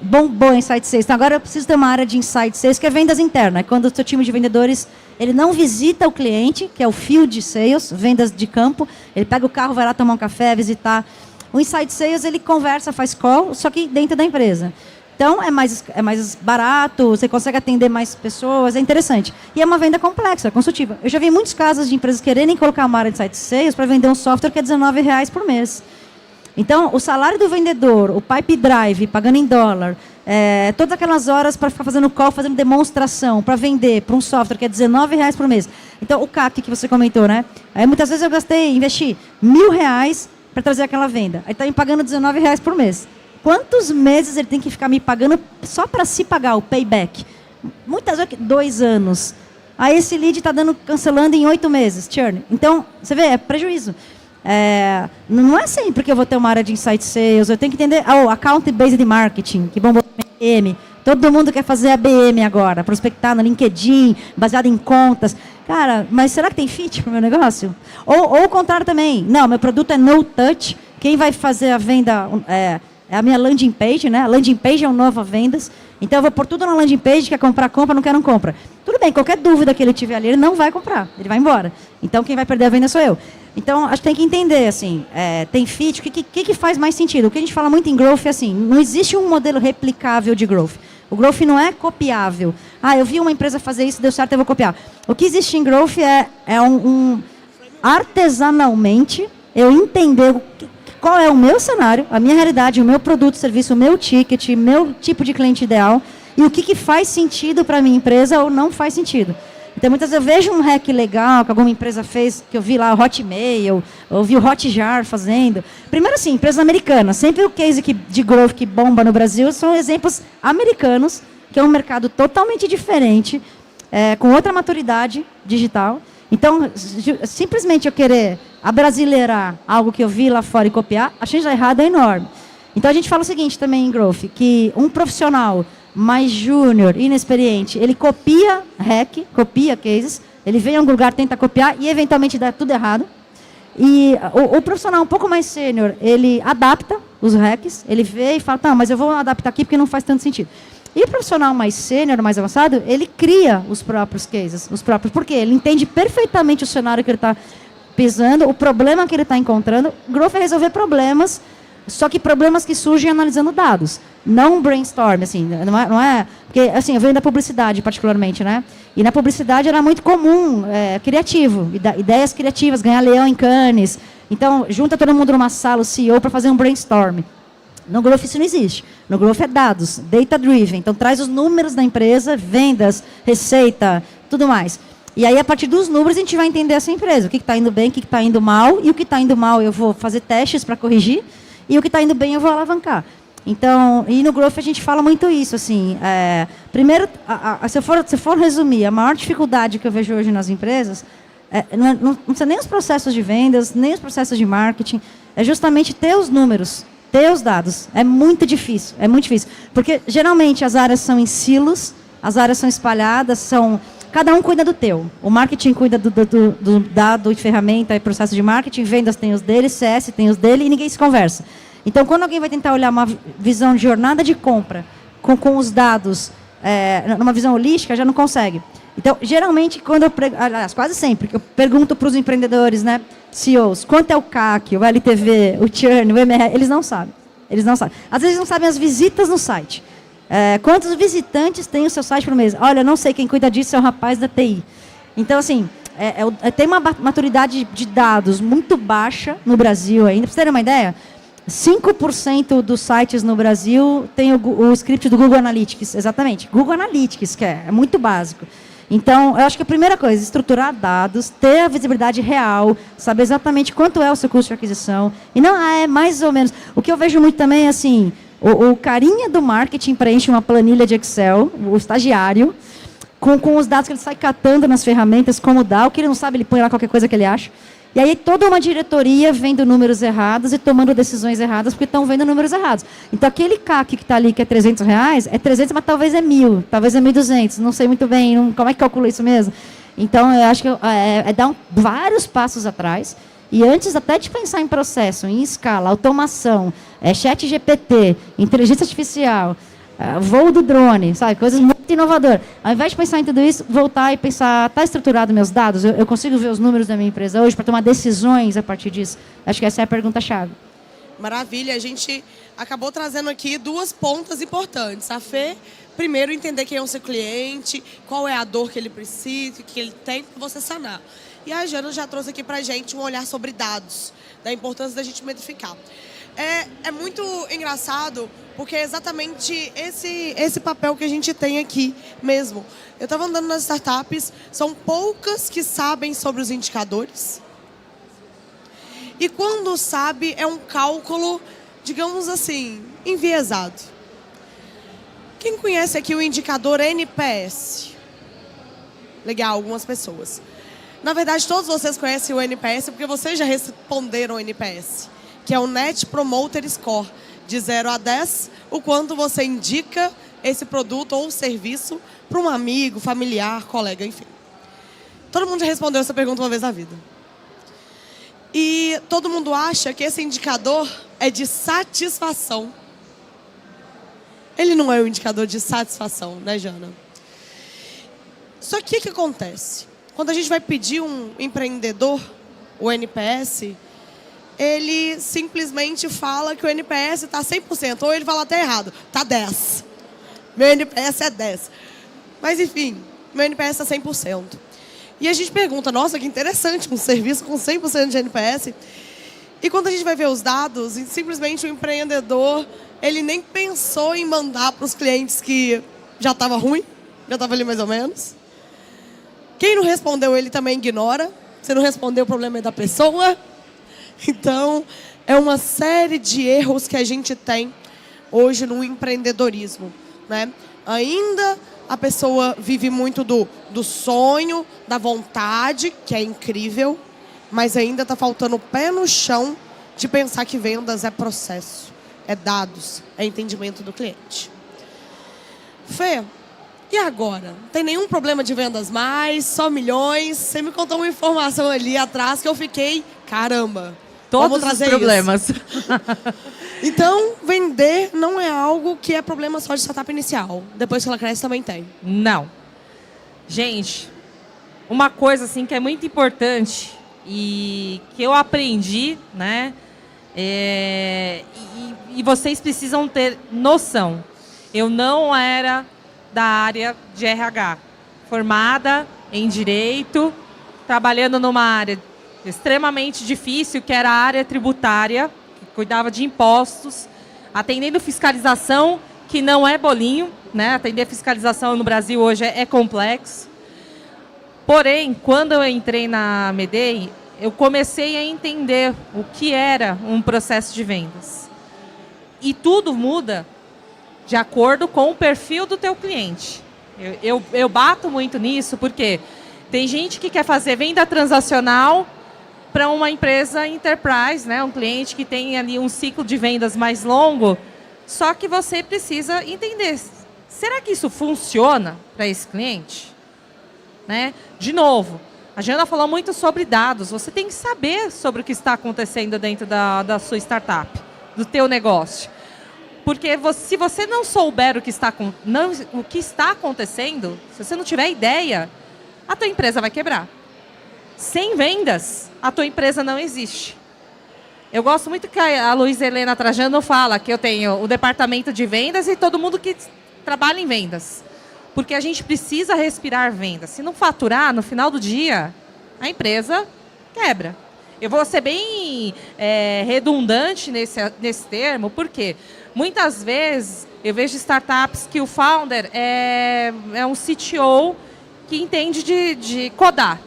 Bombou inside sales. Então, agora eu preciso ter uma área de inside sales, que é vendas internas. É quando o seu time de vendedores ele não visita o cliente, que é o field sales, vendas de campo. Ele pega o carro, vai lá tomar um café, visitar. O inside sales, ele conversa, faz call, só que dentro da empresa. Então, é mais barato, você consegue atender mais pessoas, é interessante. E é uma venda complexa, consultiva. Eu já vi muitos casos de empresas quererem colocar uma área de inside sales para vender um software que é R$19 por mês. Então, o salário do vendedor, o pipe drive, pagando em dólar, todas aquelas horas para ficar fazendo call, fazendo demonstração, para vender para um software que é R$19 por mês. Então, o CAC que você comentou, né? Aí, muitas vezes eu investi R$1.000 para trazer aquela venda. Aí está me pagando R$19 por mês. Quantos meses ele tem que ficar me pagando só para se pagar o payback? Muitas vezes, 2 anos. Aí esse lead está cancelando em 8 meses, churn. Então, você vê, é prejuízo. Não é sempre que eu vou ter uma área de insight sales, eu tenho que entender, account-based marketing, que bombou no ABM. Todo mundo quer fazer ABM agora, prospectar no LinkedIn, baseado em contas. Cara, mas será que tem fit para o meu negócio? Ou o contrário também. Não, meu produto é no touch, quem vai fazer a venda é a minha landing page, né? A landing page é um novo a vendas. Então, eu vou pôr tudo na landing page, quer comprar, compra, não quer, não compra. Tudo bem, qualquer dúvida que ele tiver ali, ele não vai comprar, ele vai embora. Então, quem vai perder a venda sou eu. Então, acho que tem que entender, assim, tem fit, o que faz mais sentido? O que a gente fala muito em growth é assim, não existe um modelo replicável de growth. O growth não é copiável. Eu vi uma empresa fazer isso, deu certo, eu vou copiar. O que existe em growth é artesanalmente, eu entender qual é o meu cenário, a minha realidade, o meu produto, serviço, o meu ticket, meu tipo de cliente ideal e o que faz sentido para a minha empresa ou não faz sentido. Então, muitas vezes eu vejo um hack legal que alguma empresa fez, que eu vi lá o Hotmail, eu vi o Hotjar fazendo. Primeiro assim, empresa americana. Sempre o case de growth que bomba no Brasil são exemplos americanos, que é um mercado totalmente diferente, com outra maturidade digital. Então, simplesmente eu querer abrasileirar algo que eu vi lá fora e copiar, a chance de dar errado é enorme. Então, a gente fala o seguinte também em growth, que um profissional mais júnior, inexperiente, ele copia hack, copia cases, ele vem a algum lugar, tenta copiar e eventualmente dá tudo errado. E o profissional um pouco mais sênior, ele adapta os hacks, ele vê e fala, tá, mas eu vou adaptar aqui porque não faz tanto sentido. E o profissional mais sênior, mais avançado, ele cria os próprios cases, por quê? Ele entende perfeitamente o cenário que ele está pisando, o problema que ele está encontrando. Growth é resolver problemas, só que problemas que surgem analisando dados. Não brainstorm, assim, não é... Porque, assim, eu venho da publicidade, particularmente, né? E na publicidade era muito comum, criativo, ideias criativas, ganhar leão em Cannes. Então, junta todo mundo numa sala, o CEO, para fazer um brainstorm. No Growth isso não existe. No Growth é dados, data-driven. Então, traz os números da empresa, vendas, receita, tudo mais. E aí, a partir dos números, a gente vai entender essa empresa. O que está indo bem, o que está indo mal. E o que está indo mal, eu vou fazer testes para corrigir. E o que está indo bem, eu vou alavancar. Então, e no Growth a gente fala muito isso. Assim, primeiro, se eu for resumir, a maior dificuldade que eu vejo hoje nas empresas, não precisa nem os processos de vendas, nem os processos de marketing, é justamente ter os números, ter os dados. É muito difícil, Porque, geralmente, as áreas são em silos, as áreas são espalhadas, cada um cuida do teu. O marketing cuida do dado e ferramenta e processo de marketing, vendas tem os dele, CS tem os dele e ninguém se conversa. Então, quando alguém vai tentar olhar uma visão de jornada de compra com os dados, numa visão holística, já não consegue. Então, geralmente, aliás, quase sempre, eu pergunto para os empreendedores, né, CEOs, quanto é o CAC, o LTV, o churn, o MR, eles não sabem. Às vezes não sabem as visitas no site. Quantos visitantes tem o seu site por mês? Olha, eu não sei, quem cuida disso é o rapaz da TI. Então, assim, tem uma maturidade de dados muito baixa no Brasil ainda. Para vocês terem uma ideia, 5% dos sites no Brasil tem o script do Google Analytics. Exatamente, Google Analytics, que é muito básico. Então, eu acho que a primeira coisa, estruturar dados, ter a visibilidade real, saber exatamente quanto é o seu custo de aquisição. E não, é mais ou menos. O que eu vejo muito também é assim, o carinha do marketing preenche uma planilha de Excel, o estagiário, com os dados que ele sai catando nas ferramentas, como dá, o que ele não sabe, ele põe lá qualquer coisa que ele acha. E aí toda uma diretoria vendo números errados e tomando decisões erradas porque estão vendo números errados. Então aquele CAC que está ali, que é R$300, é 300, mas talvez é 1.000, talvez é 1.200, não sei muito bem, como é que calcula isso mesmo? Então eu acho que dar vários passos atrás e antes até de pensar em processo, em escala, automação, chat GPT, inteligência artificial, voo do drone, sabe? Coisas muito inovadoras. Ao invés de pensar em tudo isso, voltar e pensar, está estruturado meus dados? Eu consigo ver os números da minha empresa hoje para tomar decisões a partir disso? Acho que essa é a pergunta-chave. Maravilha. A gente acabou trazendo aqui 2 pontas importantes. A Fê, primeiro, entender quem é o seu cliente, qual é a dor que ele precisa, que ele tem para você sanar. E a Jana já trouxe aqui para a gente um olhar sobre dados, da importância da gente metrificar. É muito engraçado, porque é exatamente esse papel que a gente tem aqui mesmo. Eu estava andando nas startups, são poucas que sabem sobre os indicadores. E quando sabe, é um cálculo digamos assim, enviesado. Quem conhece aqui o indicador NPS? Legal, algumas pessoas. Na verdade, todos vocês conhecem o NPS porque vocês já responderam o NPS, que é o Net Promoter Score, de 0 a 10, o quanto você indica esse produto ou serviço para um amigo, familiar, colega, enfim. Todo mundo já respondeu essa pergunta uma vez na vida. E todo mundo acha que esse indicador é de satisfação. Ele não é um indicador de satisfação, né, Jana? Só que o que acontece? Quando a gente vai pedir um empreendedor, o NPS, ele simplesmente fala que o NPS está 100%, ou ele fala até errado, está 10. Meu NPS é 10. Mas, enfim, meu NPS está 100%. E a gente pergunta, nossa, que interessante, um serviço com 100% de NPS. E quando a gente vai ver os dados, simplesmente o empreendedor, ele nem pensou em mandar para os clientes que já estava ruim, já estava ali mais ou menos. Quem não respondeu, ele também ignora. Se não respondeu, o problema é da pessoa. Então, é uma série de erros que a gente tem hoje no empreendedorismo, né? Ainda a pessoa vive muito do sonho, da vontade, que é incrível, mas ainda está faltando o pé no chão de pensar que vendas é processo, é dados, é entendimento do cliente. Fê, e agora? Não tem nenhum problema de vendas mais, só milhões. Você me contou uma informação ali atrás que eu fiquei, caramba. Todos os problemas. Então, vender não é algo que é problema só de startup inicial. Depois que ela cresce, também tem. Não. Gente, uma coisa assim que é muito importante e que eu aprendi, né? E vocês precisam ter noção. Eu não era da área de RH, formada em Direito, trabalhando numa área extremamente difícil, que era a área tributária, que cuidava de impostos, atendendo fiscalização, que não é bolinho, né? Atender fiscalização no Brasil hoje é complexo. Porém, quando eu entrei na Medei, eu comecei a entender o que era um processo de vendas. E tudo muda de acordo com o perfil do teu cliente. Eu bato muito nisso, porque tem gente que quer fazer venda transacional para uma empresa enterprise, né? Um cliente que tem ali um ciclo de vendas mais longo, só que você precisa entender, será que isso funciona para esse cliente? Né? De novo, a Jana falou muito sobre dados, você tem que saber sobre o que está acontecendo dentro da sua startup, do teu negócio. Porque se você não souber o que está acontecendo, se você não tiver ideia, a tua empresa vai quebrar. Sem vendas, a tua empresa não existe. Eu gosto muito que a Luísa Helena Trajano fala que eu tenho o departamento de vendas e todo mundo que trabalha em vendas. Porque a gente precisa respirar vendas. Se não faturar, no final do dia, a empresa quebra. Eu vou ser bem redundante nesse termo, porque muitas vezes eu vejo startups que o founder é um CTO que entende de codar.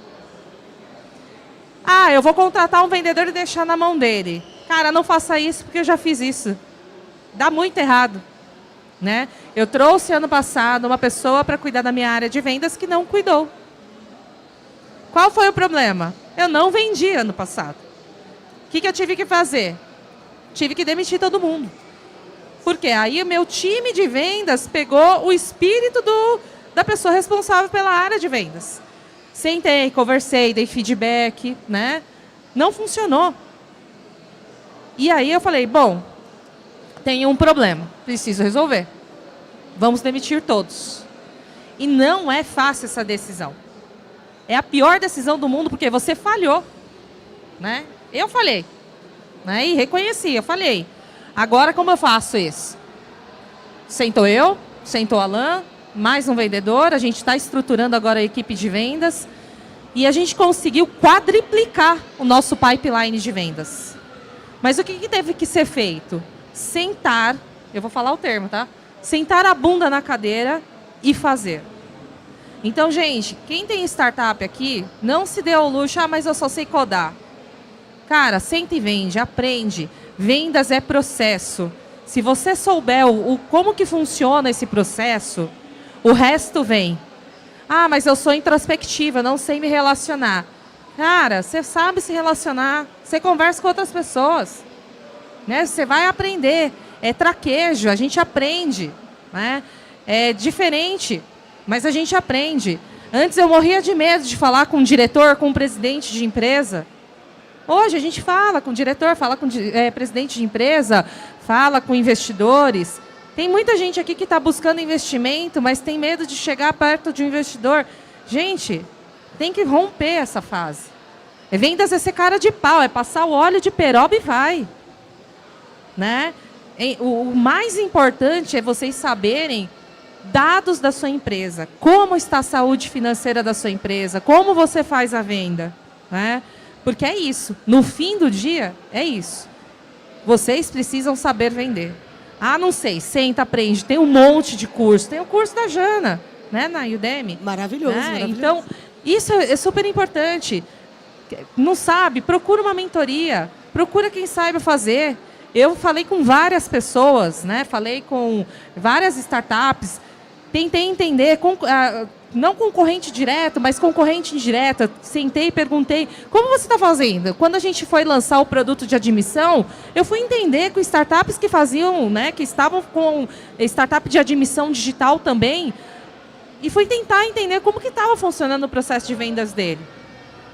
Ah, eu vou contratar um vendedor e deixar na mão dele. Cara, não faça isso porque eu já fiz isso. Dá muito errado. Né? Eu trouxe ano passado uma pessoa para cuidar da minha área de vendas que não cuidou. Qual foi o problema? Eu não vendi ano passado. O que eu tive que fazer? Tive que demitir todo mundo. Porque aí o meu time de vendas pegou o espírito da pessoa responsável pela área de vendas. Sentei, conversei, dei feedback, né? Não funcionou. E aí eu falei, bom, tem um problema, preciso resolver. Vamos demitir todos. E não é fácil essa decisão. É a pior decisão do mundo porque você falhou. Né? Eu falhei. Né? E reconheci, eu falhei. Agora como eu faço isso? Sentou eu, sentou o Alan, mais um vendedor, a gente está estruturando agora a equipe de vendas e a gente conseguiu quadriplicar o nosso pipeline de vendas. Mas o que teve que ser feito? Sentar, eu vou falar o termo, tá? Sentar a bunda na cadeira e fazer. Então, gente, quem tem startup aqui, não se dê ao luxo, mas eu só sei codar. Cara, senta e vende, aprende. Vendas é processo. Se você souber como que funciona esse processo, o resto vem. Ah, mas eu sou introspectiva, não sei me relacionar. Cara, você sabe se relacionar, você conversa com outras pessoas, né? Você vai aprender. É traquejo, a gente aprende, né? É diferente, mas a gente aprende. Antes eu morria de medo de falar com um diretor, com um presidente de empresa. Hoje a gente fala com o diretor, fala com presidente de empresa, fala com investidores. Tem muita gente aqui que está buscando investimento, mas tem medo de chegar perto de um investidor. Gente, tem que romper essa fase. Vendas é ser cara de pau, é passar o óleo de peroba e vai. Né? O mais importante é vocês saberem dados da sua empresa. Como está a saúde financeira da sua empresa? Como você faz a venda? Né? Porque é isso. No fim do dia, é isso. Vocês precisam saber vender. Ah, não sei, senta, aprende. Tem um monte de curso. Tem o curso da Jana, né, na Udemy. Maravilhoso, maravilhoso. Então, isso é super importante. Não sabe? Procura uma mentoria. Procura quem saiba fazer. Eu falei com várias pessoas, né? Falei com várias startups. Tentei entender, não concorrente direto, mas concorrente indireta. Sentei e perguntei, como você está fazendo? Quando a gente foi lançar o produto de admissão, eu fui entender com startups que faziam, né, que estavam com startup de admissão digital também, e fui tentar entender como que estava funcionando o processo de vendas dele.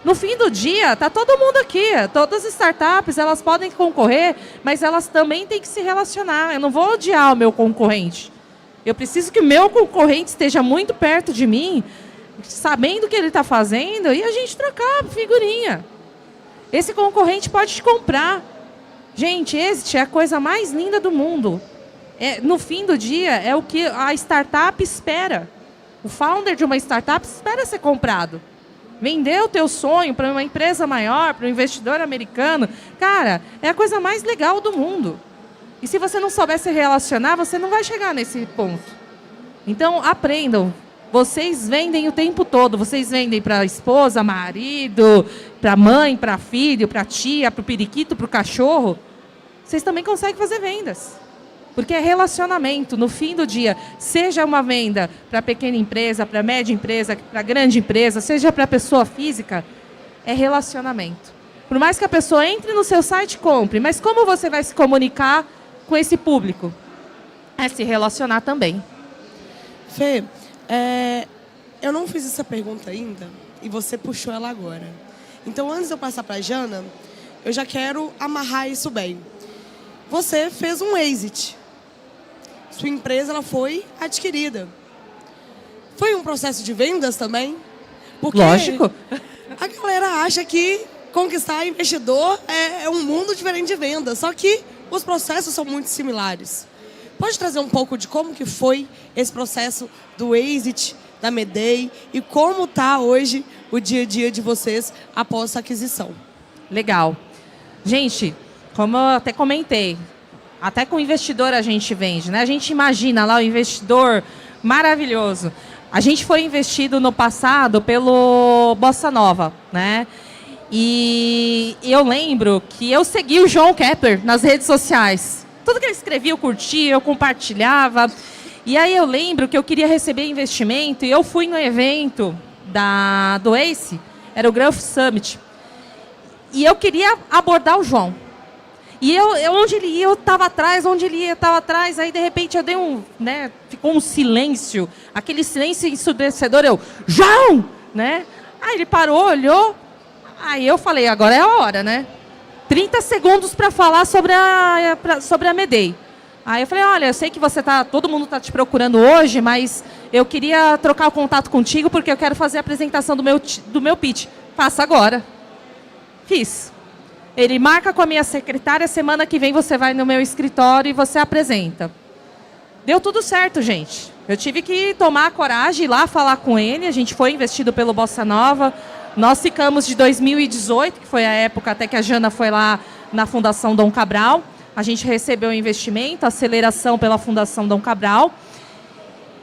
No fim do dia, está todo mundo aqui. Todas as startups, elas podem concorrer, mas elas também têm que se relacionar. Eu não vou odiar o meu concorrente. Eu preciso que o meu concorrente esteja muito perto de mim, sabendo o que ele está fazendo, e a gente trocar figurinha. Esse concorrente pode te comprar. Gente, exit é a coisa mais linda do mundo. No fim do dia, é o que a startup espera. O founder de uma startup espera ser comprado. Vender o teu sonho para uma empresa maior, para um investidor americano, cara, é a coisa mais legal do mundo. E se você não souber se relacionar, você não vai chegar nesse ponto. Então, aprendam. Vocês vendem o tempo todo. Vocês vendem para a esposa, marido, para a mãe, para filho, para a tia, para o periquito, para o cachorro. Vocês também conseguem fazer vendas. Porque é relacionamento. No fim do dia, seja uma venda para pequena empresa, para média empresa, para grande empresa, seja para pessoa física, é relacionamento. Por mais que a pessoa entre no seu site e compre, mas como você vai se comunicar com esse público? É se relacionar também. Fê, eu não fiz essa pergunta ainda e você puxou ela agora. Então, antes de eu passar para a Jana, eu já quero amarrar isso bem. Você fez um exit. Sua empresa ela foi adquirida. Foi um processo de vendas também? Porque lógico. A galera acha que conquistar investidor é um mundo diferente de venda. Só que os processos são muito similares. Pode trazer um pouco de como que foi esse processo do exit da Medei e como está hoje o dia a dia de vocês após essa aquisição? Legal. Gente, como eu até comentei, até com o investidor a gente vende, né? A gente imagina lá o investidor maravilhoso. A gente foi investido no passado pelo Bossa Nova, né? E eu lembro que eu segui o João Kepler nas redes sociais. Tudo que ele escrevia eu curtia, eu compartilhava. E aí eu lembro que eu queria receber investimento e eu fui no evento do ACE, era o Growth Summit. E eu queria abordar o João. E onde ele ia, eu estava atrás, onde ele ia, eu estava atrás. Aí, de repente, eu dei ficou um silêncio, aquele silêncio ensurdecedor. João! Né? Aí ele parou, olhou. Aí eu falei, agora é a hora, né? 30 segundos para falar sobre a Medei. Aí eu falei, olha, eu sei que todo mundo está te procurando hoje, mas eu queria trocar o contato contigo porque eu quero fazer a apresentação do meu pitch. Faça agora. Fiz. Ele marca com a minha secretária, semana que vem você vai no meu escritório e você apresenta. Deu tudo certo, gente. Eu tive que tomar a coragem, ir lá falar com ele. A gente foi investido pelo Bossa Nova. Nós ficamos de 2018, que foi a época até que a Jana foi lá na Fundação Dom Cabral. A gente recebeu o investimento, aceleração pela Fundação Dom Cabral.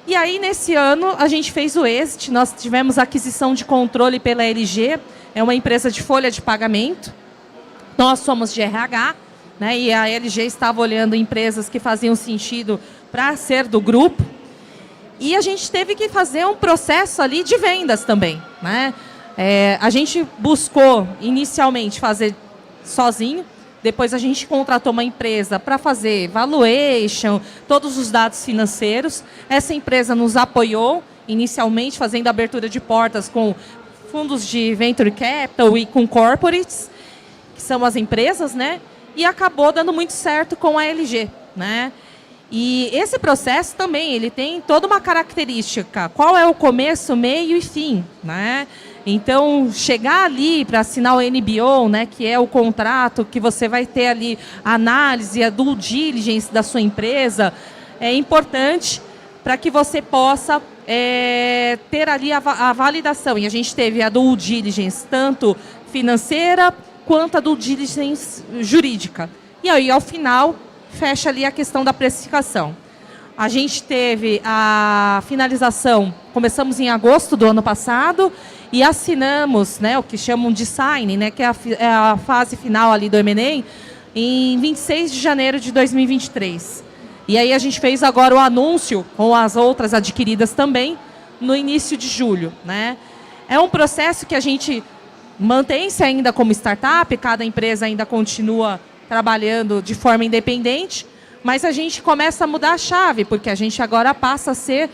E aí, nesse ano, a gente fez o exit. Nós tivemos a aquisição de controle pela LG. É uma empresa de folha de pagamento. Nós somos de RH, né? E a LG estava olhando empresas que faziam sentido para ser do grupo. E a gente teve que fazer um processo ali de vendas também, né? A gente buscou inicialmente fazer sozinho, depois a gente contratou uma empresa para fazer valuation, todos os dados financeiros. Essa empresa nos apoiou inicialmente, fazendo abertura de portas com fundos de venture capital e com corporates, que são as empresas, né? E acabou dando muito certo com a LG, né? E esse processo também, ele tem toda uma característica. Qual é o começo, meio e fim, né? Então, chegar ali para assinar o NBO, né, que é o contrato que você vai ter ali a análise, a due diligence da sua empresa, é importante para que você possa ter ali a validação. E a gente teve a due diligence tanto financeira quanto a due diligence jurídica. E aí, ao final, fecha ali a questão da precificação. A gente teve a finalização, começamos em agosto do ano passado e assinamos, né, o que chamam de signing, né, que é a fase final ali do M&A, em 26 de janeiro de 2023. E aí a gente fez agora o anúncio com as outras adquiridas também no início de julho, né? É um processo que a gente mantém-se ainda como startup, cada empresa ainda continua trabalhando de forma independente, mas a gente começa a mudar a chave, porque a gente agora passa a ser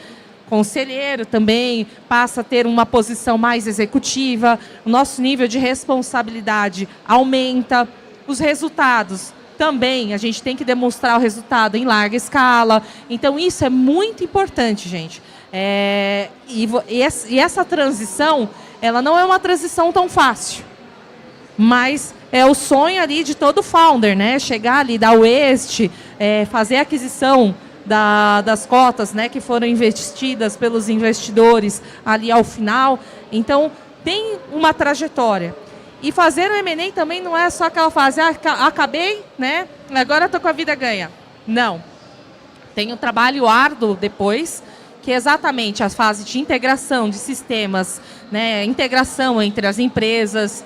conselheiro também, passa a ter uma posição mais executiva, o nosso nível de responsabilidade aumenta, os resultados também, a gente tem que demonstrar o resultado em larga escala, então isso é muito importante, gente. E essa transição, ela não é uma transição tão fácil, mas é o sonho ali de todo founder, né? Chegar ali, dar o este, fazer a aquisição das cotas, né, que foram investidas pelos investidores ali ao final. Então, tem uma trajetória. E fazer o M&A também não é só aquela fase, acabei, né, agora estou com a vida ganha. Não. Tem um trabalho árduo depois, que é exatamente a fase de integração de sistemas, né, integração entre as empresas.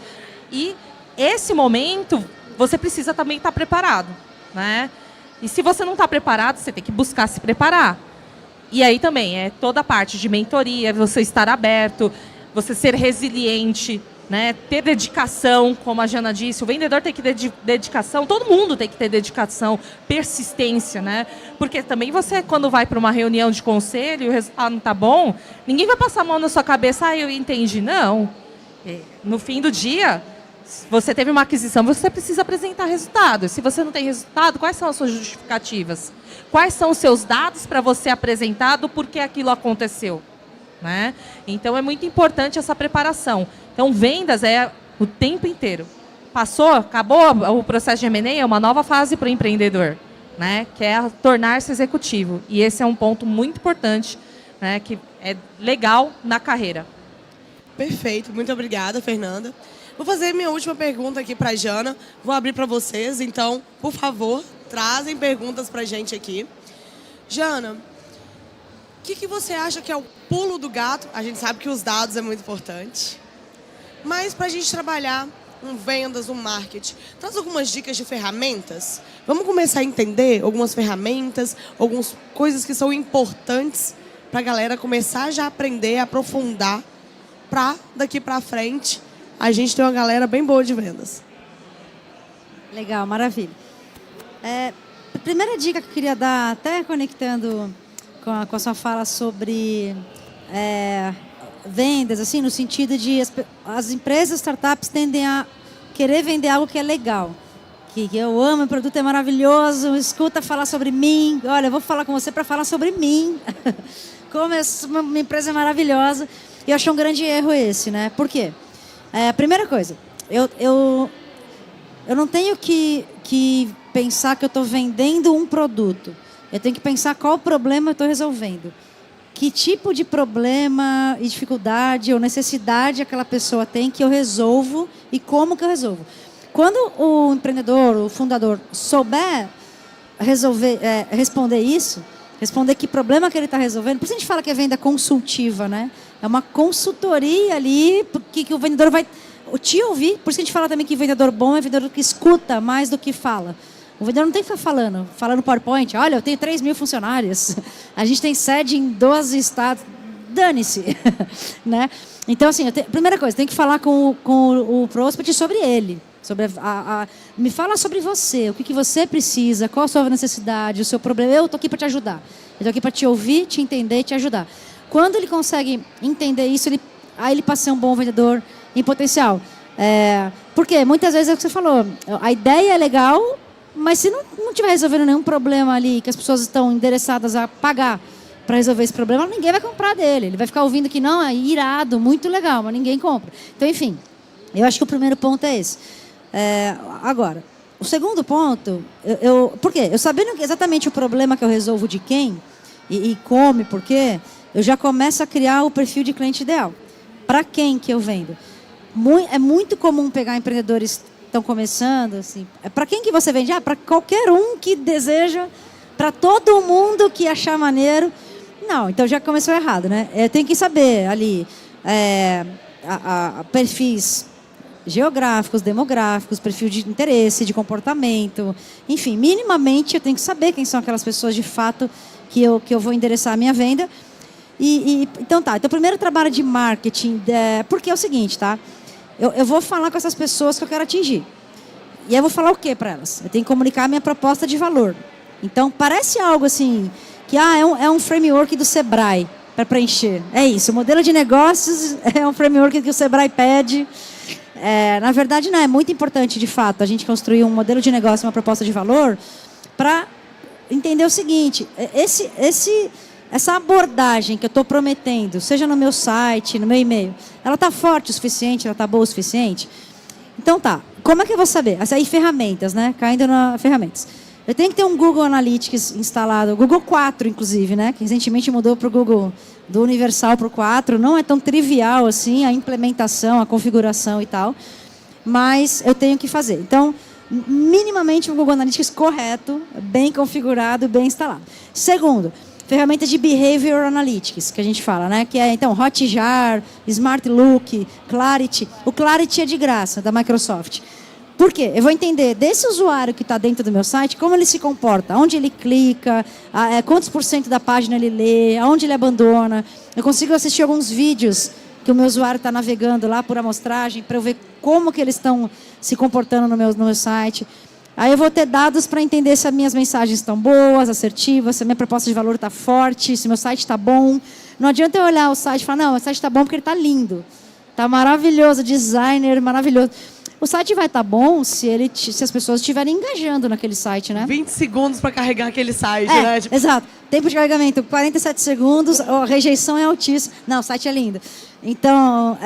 E esse momento, você precisa também estar preparado, né? E se você não está preparado, você tem que buscar se preparar. E aí também é toda a parte de mentoria, você estar aberto, você ser resiliente, né? Ter dedicação, como a Jana disse, o vendedor tem que ter dedicação, todo mundo tem que ter dedicação, persistência, né? Porque também você, quando vai para uma reunião de conselho e o resultado não está bom, ninguém vai passar a mão na sua cabeça, eu entendi. Não. No fim do dia, você teve uma aquisição, você precisa apresentar resultado. Se você não tem resultado, quais são as suas justificativas? Quais são os seus dados para você apresentar do porquê aquilo aconteceu? Né? Então, é muito importante essa preparação. Então, vendas é o tempo inteiro. Passou, acabou o processo de M&A, é uma nova fase para o empreendedor, né? Que é tornar-se executivo. E esse é um ponto muito importante, né? Que é legal na carreira. Perfeito, muito obrigada, Fernanda. Vou fazer minha última pergunta aqui para a Jana. Vou abrir para vocês, então, por favor, trazem perguntas para a gente aqui. Jana, o que você acha que é o pulo do gato? A gente sabe que os dados é muito importante. Mas para a gente trabalhar vendas, marketing, traz algumas dicas de ferramentas? Vamos começar a entender algumas ferramentas, algumas coisas que são importantes para a galera começar já a aprender, a aprofundar, para daqui para frente a gente tem uma galera bem boa de vendas. Legal, maravilha. A primeira dica que eu queria dar, até conectando com a sua fala sobre vendas, assim, no sentido de as empresas, startups tendem a querer vender algo que é legal. Que eu amo, o produto é maravilhoso, escuta falar sobre mim. Olha, eu vou falar com você para falar sobre mim. Como uma empresa maravilhosa. E eu acho um grande erro esse, né? Por quê? A primeira coisa, eu não tenho que pensar que eu estou vendendo um produto. Eu tenho que pensar qual problema eu estou resolvendo. Que tipo de problema e dificuldade ou necessidade aquela pessoa tem que eu resolvo e como que eu resolvo. Quando o empreendedor, o fundador, souber responder isso, responder que problema que ele está resolvendo, por isso a gente fala que é venda consultiva, né? É uma consultoria ali que o vendedor vai te ouvir. Por isso que a gente fala também que vendedor bom é vendedor que escuta mais do que fala. O vendedor não tem que ficar falando PowerPoint. Olha, eu tenho 3.000 funcionários. A gente tem sede em 12 estados. Dane-se. Né? Então, assim, primeira coisa, tem que falar com o prospect sobre ele. Me fala sobre você, o que você precisa, qual a sua necessidade, o seu problema. Eu estou aqui para te ajudar. Eu estou aqui para te ouvir, te entender e te ajudar. Quando ele consegue entender isso, aí ele passa a ser um bom vendedor em potencial. Porque muitas vezes é o que você falou, a ideia é legal, mas se não estiver resolvendo nenhum problema ali, que as pessoas estão endereçadas a pagar para resolver esse problema, ninguém vai comprar dele. Ele vai ficar ouvindo que não, é irado, muito legal, mas ninguém compra. Então, enfim, eu acho que o primeiro ponto é esse. Agora, o segundo ponto, por quê? Eu sabendo exatamente o problema que eu resolvo de quem, e como e por quê, eu já começo a criar o perfil de cliente ideal. Para quem que eu vendo? É muito comum pegar empreendedores que estão começando, assim. Para quem que você vende? Para qualquer um que deseja, para todo mundo que achar maneiro. Não, então já começou errado, né? Tem que saber ali perfis geográficos, demográficos, perfil de interesse, de comportamento. Enfim, minimamente eu tenho que saber quem são aquelas pessoas de fato que eu vou endereçar a minha venda. Então, o primeiro trabalho de marketing, porque é o seguinte, tá? Eu vou falar com essas pessoas que eu quero atingir. E eu vou falar o quê para elas? Eu tenho que comunicar a minha proposta de valor. Então, parece algo assim, que é um framework do Sebrae para preencher. É isso, o modelo de negócios é um framework que o Sebrae pede. Na verdade, não, é muito importante, de fato, a gente construir um modelo de negócio, uma proposta de valor, para entender o seguinte, essa abordagem que eu estou prometendo, seja no meu site, no meu e-mail, ela está forte o suficiente, ela está boa o suficiente? Então como é que eu vou saber? Aí ferramentas, né? Caindo nas ferramentas. Eu tenho que ter um Google Analytics instalado, o Google 4, inclusive, né? Que recentemente mudou para o Google do Universal para o 4. Não é tão trivial assim a implementação, a configuração e tal, mas eu tenho que fazer. Então, minimamente um Google Analytics correto, bem configurado, bem instalado. Segundo, ferramentas de Behavior Analytics, que a gente fala, né? Que é, então, Hotjar, Smart Look, Clarity. O Clarity é de graça, da Microsoft. Por quê? Eu vou entender desse usuário que está dentro do meu site, como ele se comporta, onde ele clica, quantos % da página ele lê, aonde ele abandona. Eu consigo assistir alguns vídeos que o meu usuário está navegando lá por amostragem, para eu ver como que eles estão se comportando no meu site. Aí eu vou ter dados para entender se as minhas mensagens estão boas, assertivas, se a minha proposta de valor está forte, se meu site está bom. Não adianta eu olhar o site e falar, não, o site está bom porque ele está lindo. Está maravilhoso, designer maravilhoso. O site vai estar bom se as pessoas estiverem engajando naquele site, né? 20 segundos para carregar aquele site, né? Exato. Tempo de carregamento, 47 segundos, a rejeição é altíssima. Não, o site é lindo. Então,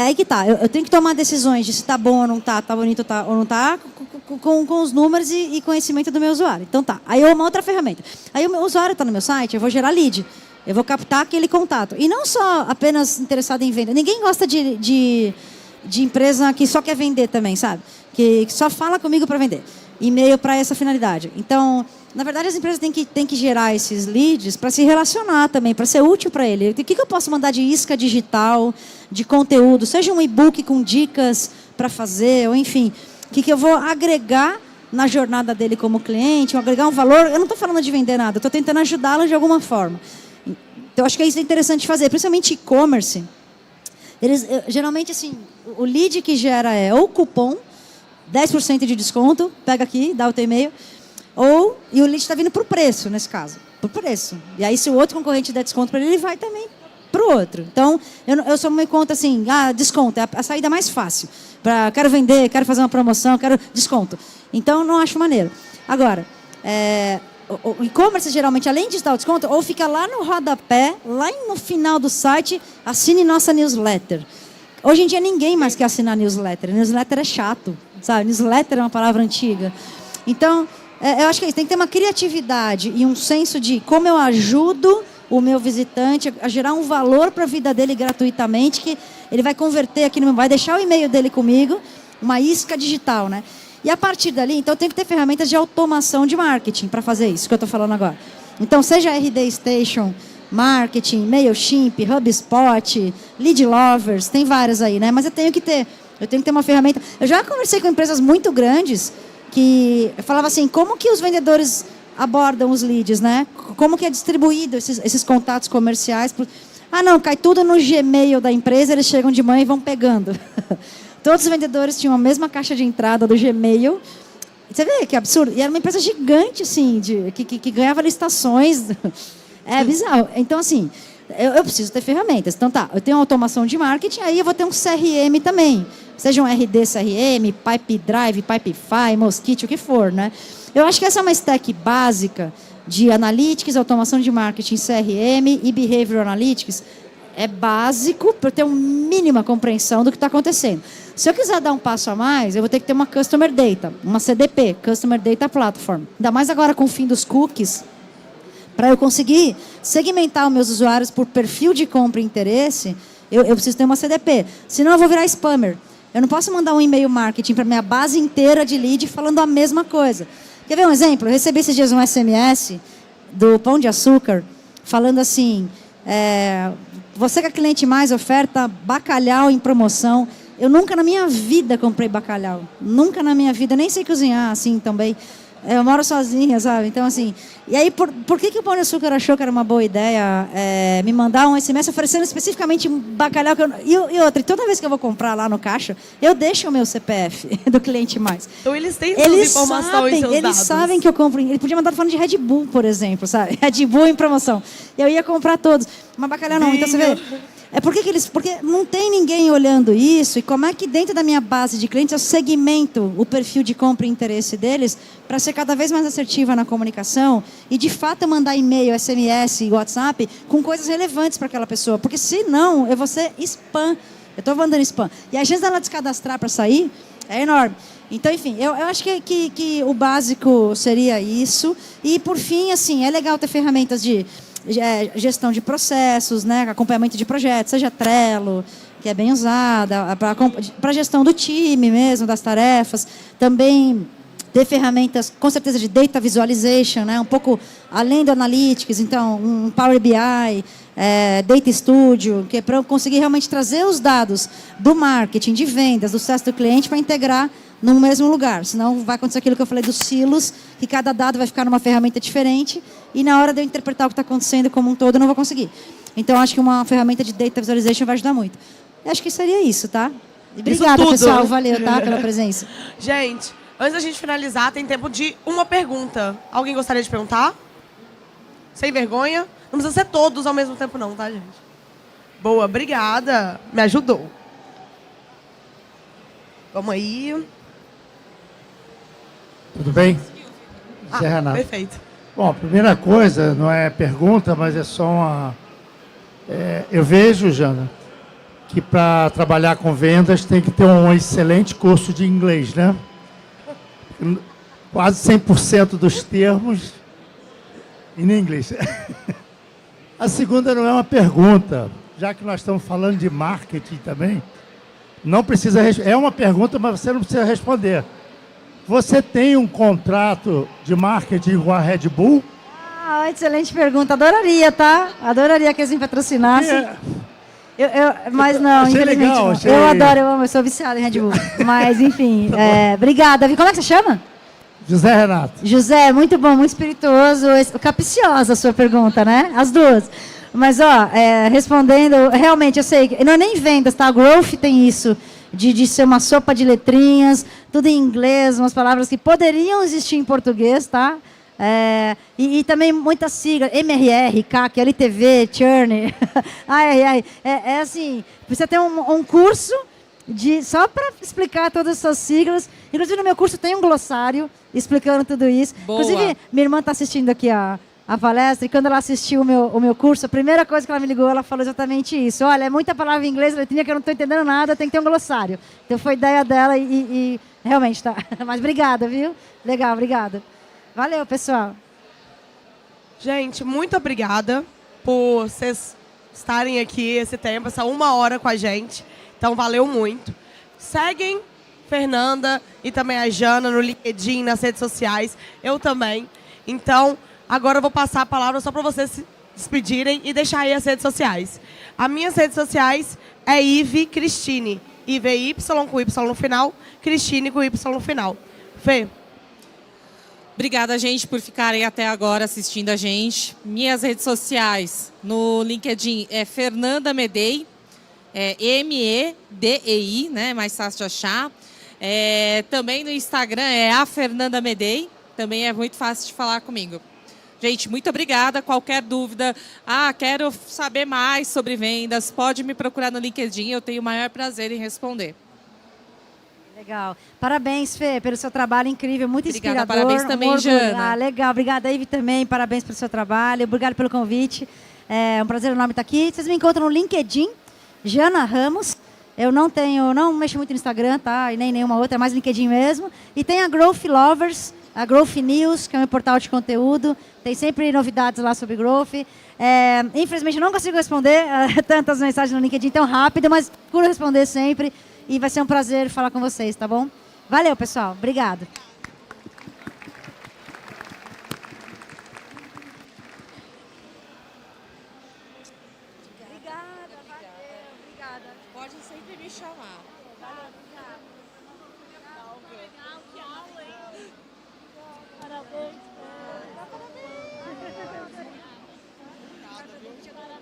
aí que tá. Eu tenho que tomar decisões de se tá bom ou não tá bonito ou não tá, com os números e conhecimento do meu usuário. Então Aí uma outra ferramenta. Aí o meu usuário está no meu site, eu vou gerar lead. Eu vou captar aquele contato. E não só apenas interessado em venda. Ninguém gosta de empresa que só quer vender também, sabe? Que só fala comigo para vender. E-mail para essa finalidade. Então, na verdade, as empresas têm que gerar esses leads para se relacionar também, para ser útil para ele. O que eu posso mandar de isca digital, de conteúdo, seja um e-book com dicas para fazer, ou enfim, o que eu vou agregar na jornada dele como cliente, agregar um valor. Eu não estou falando de vender nada, eu estou tentando ajudá-lo de alguma forma. Então, acho que isso é interessante fazer, principalmente e-commerce. Geralmente, assim, o lead que gera é ou cupom, 10% de desconto, pega aqui, dá o teu e-mail, e o lead está vindo por preço, nesse caso, por preço. E aí, se o outro concorrente der desconto para ele vai também para o outro. Então, eu só me conto assim, desconto, é a saída mais fácil. Quero vender, quero fazer uma promoção, quero desconto. Então, não acho maneiro. Agora, o e-commerce, geralmente, além de dar o desconto, ou fica lá no rodapé, lá no final do site, assine nossa newsletter. Hoje em dia, ninguém mais quer assinar newsletter. Newsletter é chato, sabe? Newsletter é uma palavra antiga. Então, eu acho que tem que ter uma criatividade e um senso de como eu ajudo o meu visitante a gerar um valor para a vida dele gratuitamente, que ele vai converter aqui, vai deixar o e-mail dele comigo, uma isca digital, né? E a partir dali, então, tem que ter ferramentas de automação de marketing para fazer isso que eu estou falando agora. Então, seja RD Station, Marketing, Mailchimp, HubSpot, Lead Lovers, tem várias aí, né? Mas eu tenho que ter uma ferramenta. Eu já conversei com empresas muito grandes que falava assim, como que os vendedores abordam os leads, né? Como que é distribuído esses contatos comerciais? Não, cai tudo no Gmail da empresa, eles chegam de manhã e vão pegando. Todos os vendedores tinham a mesma caixa de entrada do Gmail. Você vê que absurdo? E era uma empresa gigante, assim, que ganhava licitações. É bizarro. Então, assim, eu preciso ter ferramentas. Então, tá, eu tenho automação de marketing, aí eu vou ter um CRM também. Seja um RD CRM, Pipe Drive, Pipefy, Mosquito, o que for, né? Eu acho que essa é uma stack básica de Analytics, automação de marketing, CRM e Behavioral Analytics. É básico para eu ter uma mínima compreensão do que está acontecendo. Se eu quiser dar um passo a mais, eu vou ter que ter uma Customer Data, uma CDP, Customer Data Platform. Ainda mais agora com o fim dos cookies, para eu conseguir segmentar os meus usuários por perfil de compra e interesse, eu preciso ter uma CDP. Senão eu vou virar spammer. Eu não posso mandar um e-mail marketing para minha base inteira de lead falando a mesma coisa. Quer ver um exemplo? Eu recebi esses dias um SMS do Pão de Açúcar falando assim, você que é cliente mais, oferta bacalhau em promoção. Eu nunca na minha vida comprei bacalhau. Nunca na minha vida, nem sei cozinhar assim também. Eu moro sozinha, sabe? Então, assim... E aí, por que o Pão de Açúcar achou que era uma boa ideia me mandar um SMS oferecendo especificamente um bacalhau? E outra, toda vez que eu vou comprar lá no caixa, eu deixo o meu CPF do cliente mais. Então, eles têm suas informações e seus dados. Eles sabem que eu compro... Ele podia mandar falando de Red Bull, por exemplo, sabe? Red Bull em promoção. Eu ia comprar todos. Mas bacalhau não. Então, você vê... Porque não tem ninguém olhando isso, e como é que dentro da minha base de clientes eu segmento o perfil de compra e interesse deles para ser cada vez mais assertiva na comunicação e de fato mandar e-mail, SMS e WhatsApp com coisas relevantes para aquela pessoa, porque senão eu vou ser spam, eu estou mandando spam. E a chance dela descadastrar para sair é enorme. Então, enfim, eu acho que o básico seria isso. E por fim, assim, é legal ter ferramentas de gestão de processos, né, acompanhamento de projetos, seja Trello, que é bem usada, para gestão do time mesmo, das tarefas. Também ter ferramentas, com certeza, de data visualization, né, um pouco além do analytics, então, um Power BI, Data Studio, que é para eu conseguir realmente trazer os dados do marketing, de vendas, do sucesso do cliente para integrar no mesmo lugar. Senão vai acontecer aquilo que eu falei dos silos, que cada dado vai ficar numa ferramenta diferente e na hora de eu interpretar o que está acontecendo como um todo, eu não vou conseguir. Então, acho que uma ferramenta de Data Visualization vai ajudar muito. Eu acho que seria isso, tá? Obrigada, pessoal. Valeu, tá, pela presença. Gente, antes da gente finalizar, tem tempo de uma pergunta. Alguém gostaria de perguntar? Sem vergonha? Não precisa ser todos ao mesmo tempo não, tá, gente? Boa, obrigada. Me ajudou. Vamos aí. Tudo bem? Zé Renato. Perfeito. Bom, a primeira coisa, não é pergunta, mas é só uma... eu vejo, Jana, que para trabalhar com vendas tem que ter um excelente curso de inglês, né? Quase 100% dos termos em inglês. A segunda não é uma pergunta, já que nós estamos falando de marketing também, não precisa... É uma pergunta, mas você não precisa responder. Você tem um contrato de marketing com a Red Bull? Excelente pergunta. Adoraria, tá? Adoraria que eles me patrocinassem. Mas não, achei infelizmente legal, não. achei... Eu adoro, eu amo, eu sou viciada em Red Bull. Mas, enfim, obrigada. Como é que você chama? José Renato. José, muito bom, muito espirituoso. Capiciosa a sua pergunta, né? As duas. Mas, respondendo, realmente, eu sei, não é nem vendas, tá? A Growth tem isso. De ser uma sopa de letrinhas, tudo em inglês, umas palavras que poderiam existir em português, tá? E também muitas siglas, MRR, CAC, LTV, Churn, ARR. Assim, precisa ter um curso só para explicar todas essas siglas. Inclusive, no meu curso tem um glossário explicando tudo isso. Boa. Inclusive, minha irmã está assistindo aqui a palestra, e quando ela assistiu o meu curso, a primeira coisa que ela me ligou, ela falou exatamente isso. Olha, é muita palavra em inglês, letrinha, que eu não estou entendendo nada, tem que ter um glossário. Então foi ideia dela e realmente tá. Mas obrigada, viu? Legal, obrigada. Valeu, pessoal. Gente, muito obrigada por vocês estarem aqui esse tempo, essa 1 hora com a gente. Então, valeu muito. Seguem Fernanda e também a Jana no LinkedIn, nas redes sociais. Eu também. Então... Agora eu vou passar a palavra só para vocês se despedirem e deixar aí as redes sociais. As minhas redes sociais é Ive Cristine. IVY com Y no final, Cristine com Y no final. Fê? Obrigada, gente, por ficarem até agora assistindo a gente. Minhas redes sociais, no LinkedIn é Fernanda Medei, é MEDEI, né? Mais fácil de achar. Também no Instagram é a Fernanda Medei, também é muito fácil de falar comigo. Gente, muito obrigada. Qualquer dúvida, quero saber mais sobre vendas, pode me procurar no LinkedIn, eu tenho o maior prazer em responder. Legal. Parabéns, Fê, pelo seu trabalho incrível, muito Obrigada, inspirador. parabéns também, Jana. Legal. Obrigada, Ive, também. Parabéns pelo seu trabalho. Obrigado pelo convite. É um prazer enorme estar aqui. Vocês me encontram no LinkedIn, Jana Ramos. Eu não mexo muito no Instagram, tá? E nem nenhuma outra, é mais LinkedIn mesmo. E tem a Growth Lovers, a Growth News, que é um portal de conteúdo. Tem sempre novidades lá sobre Growth. Infelizmente, eu não consigo responder tantas mensagens no LinkedIn tão rápido, mas procuro responder sempre. E vai ser um prazer falar com vocês, tá bom? Valeu, pessoal. Obrigado. Pode sempre me chamar. Legal, que aula, hein? Parabéns. Parabéns.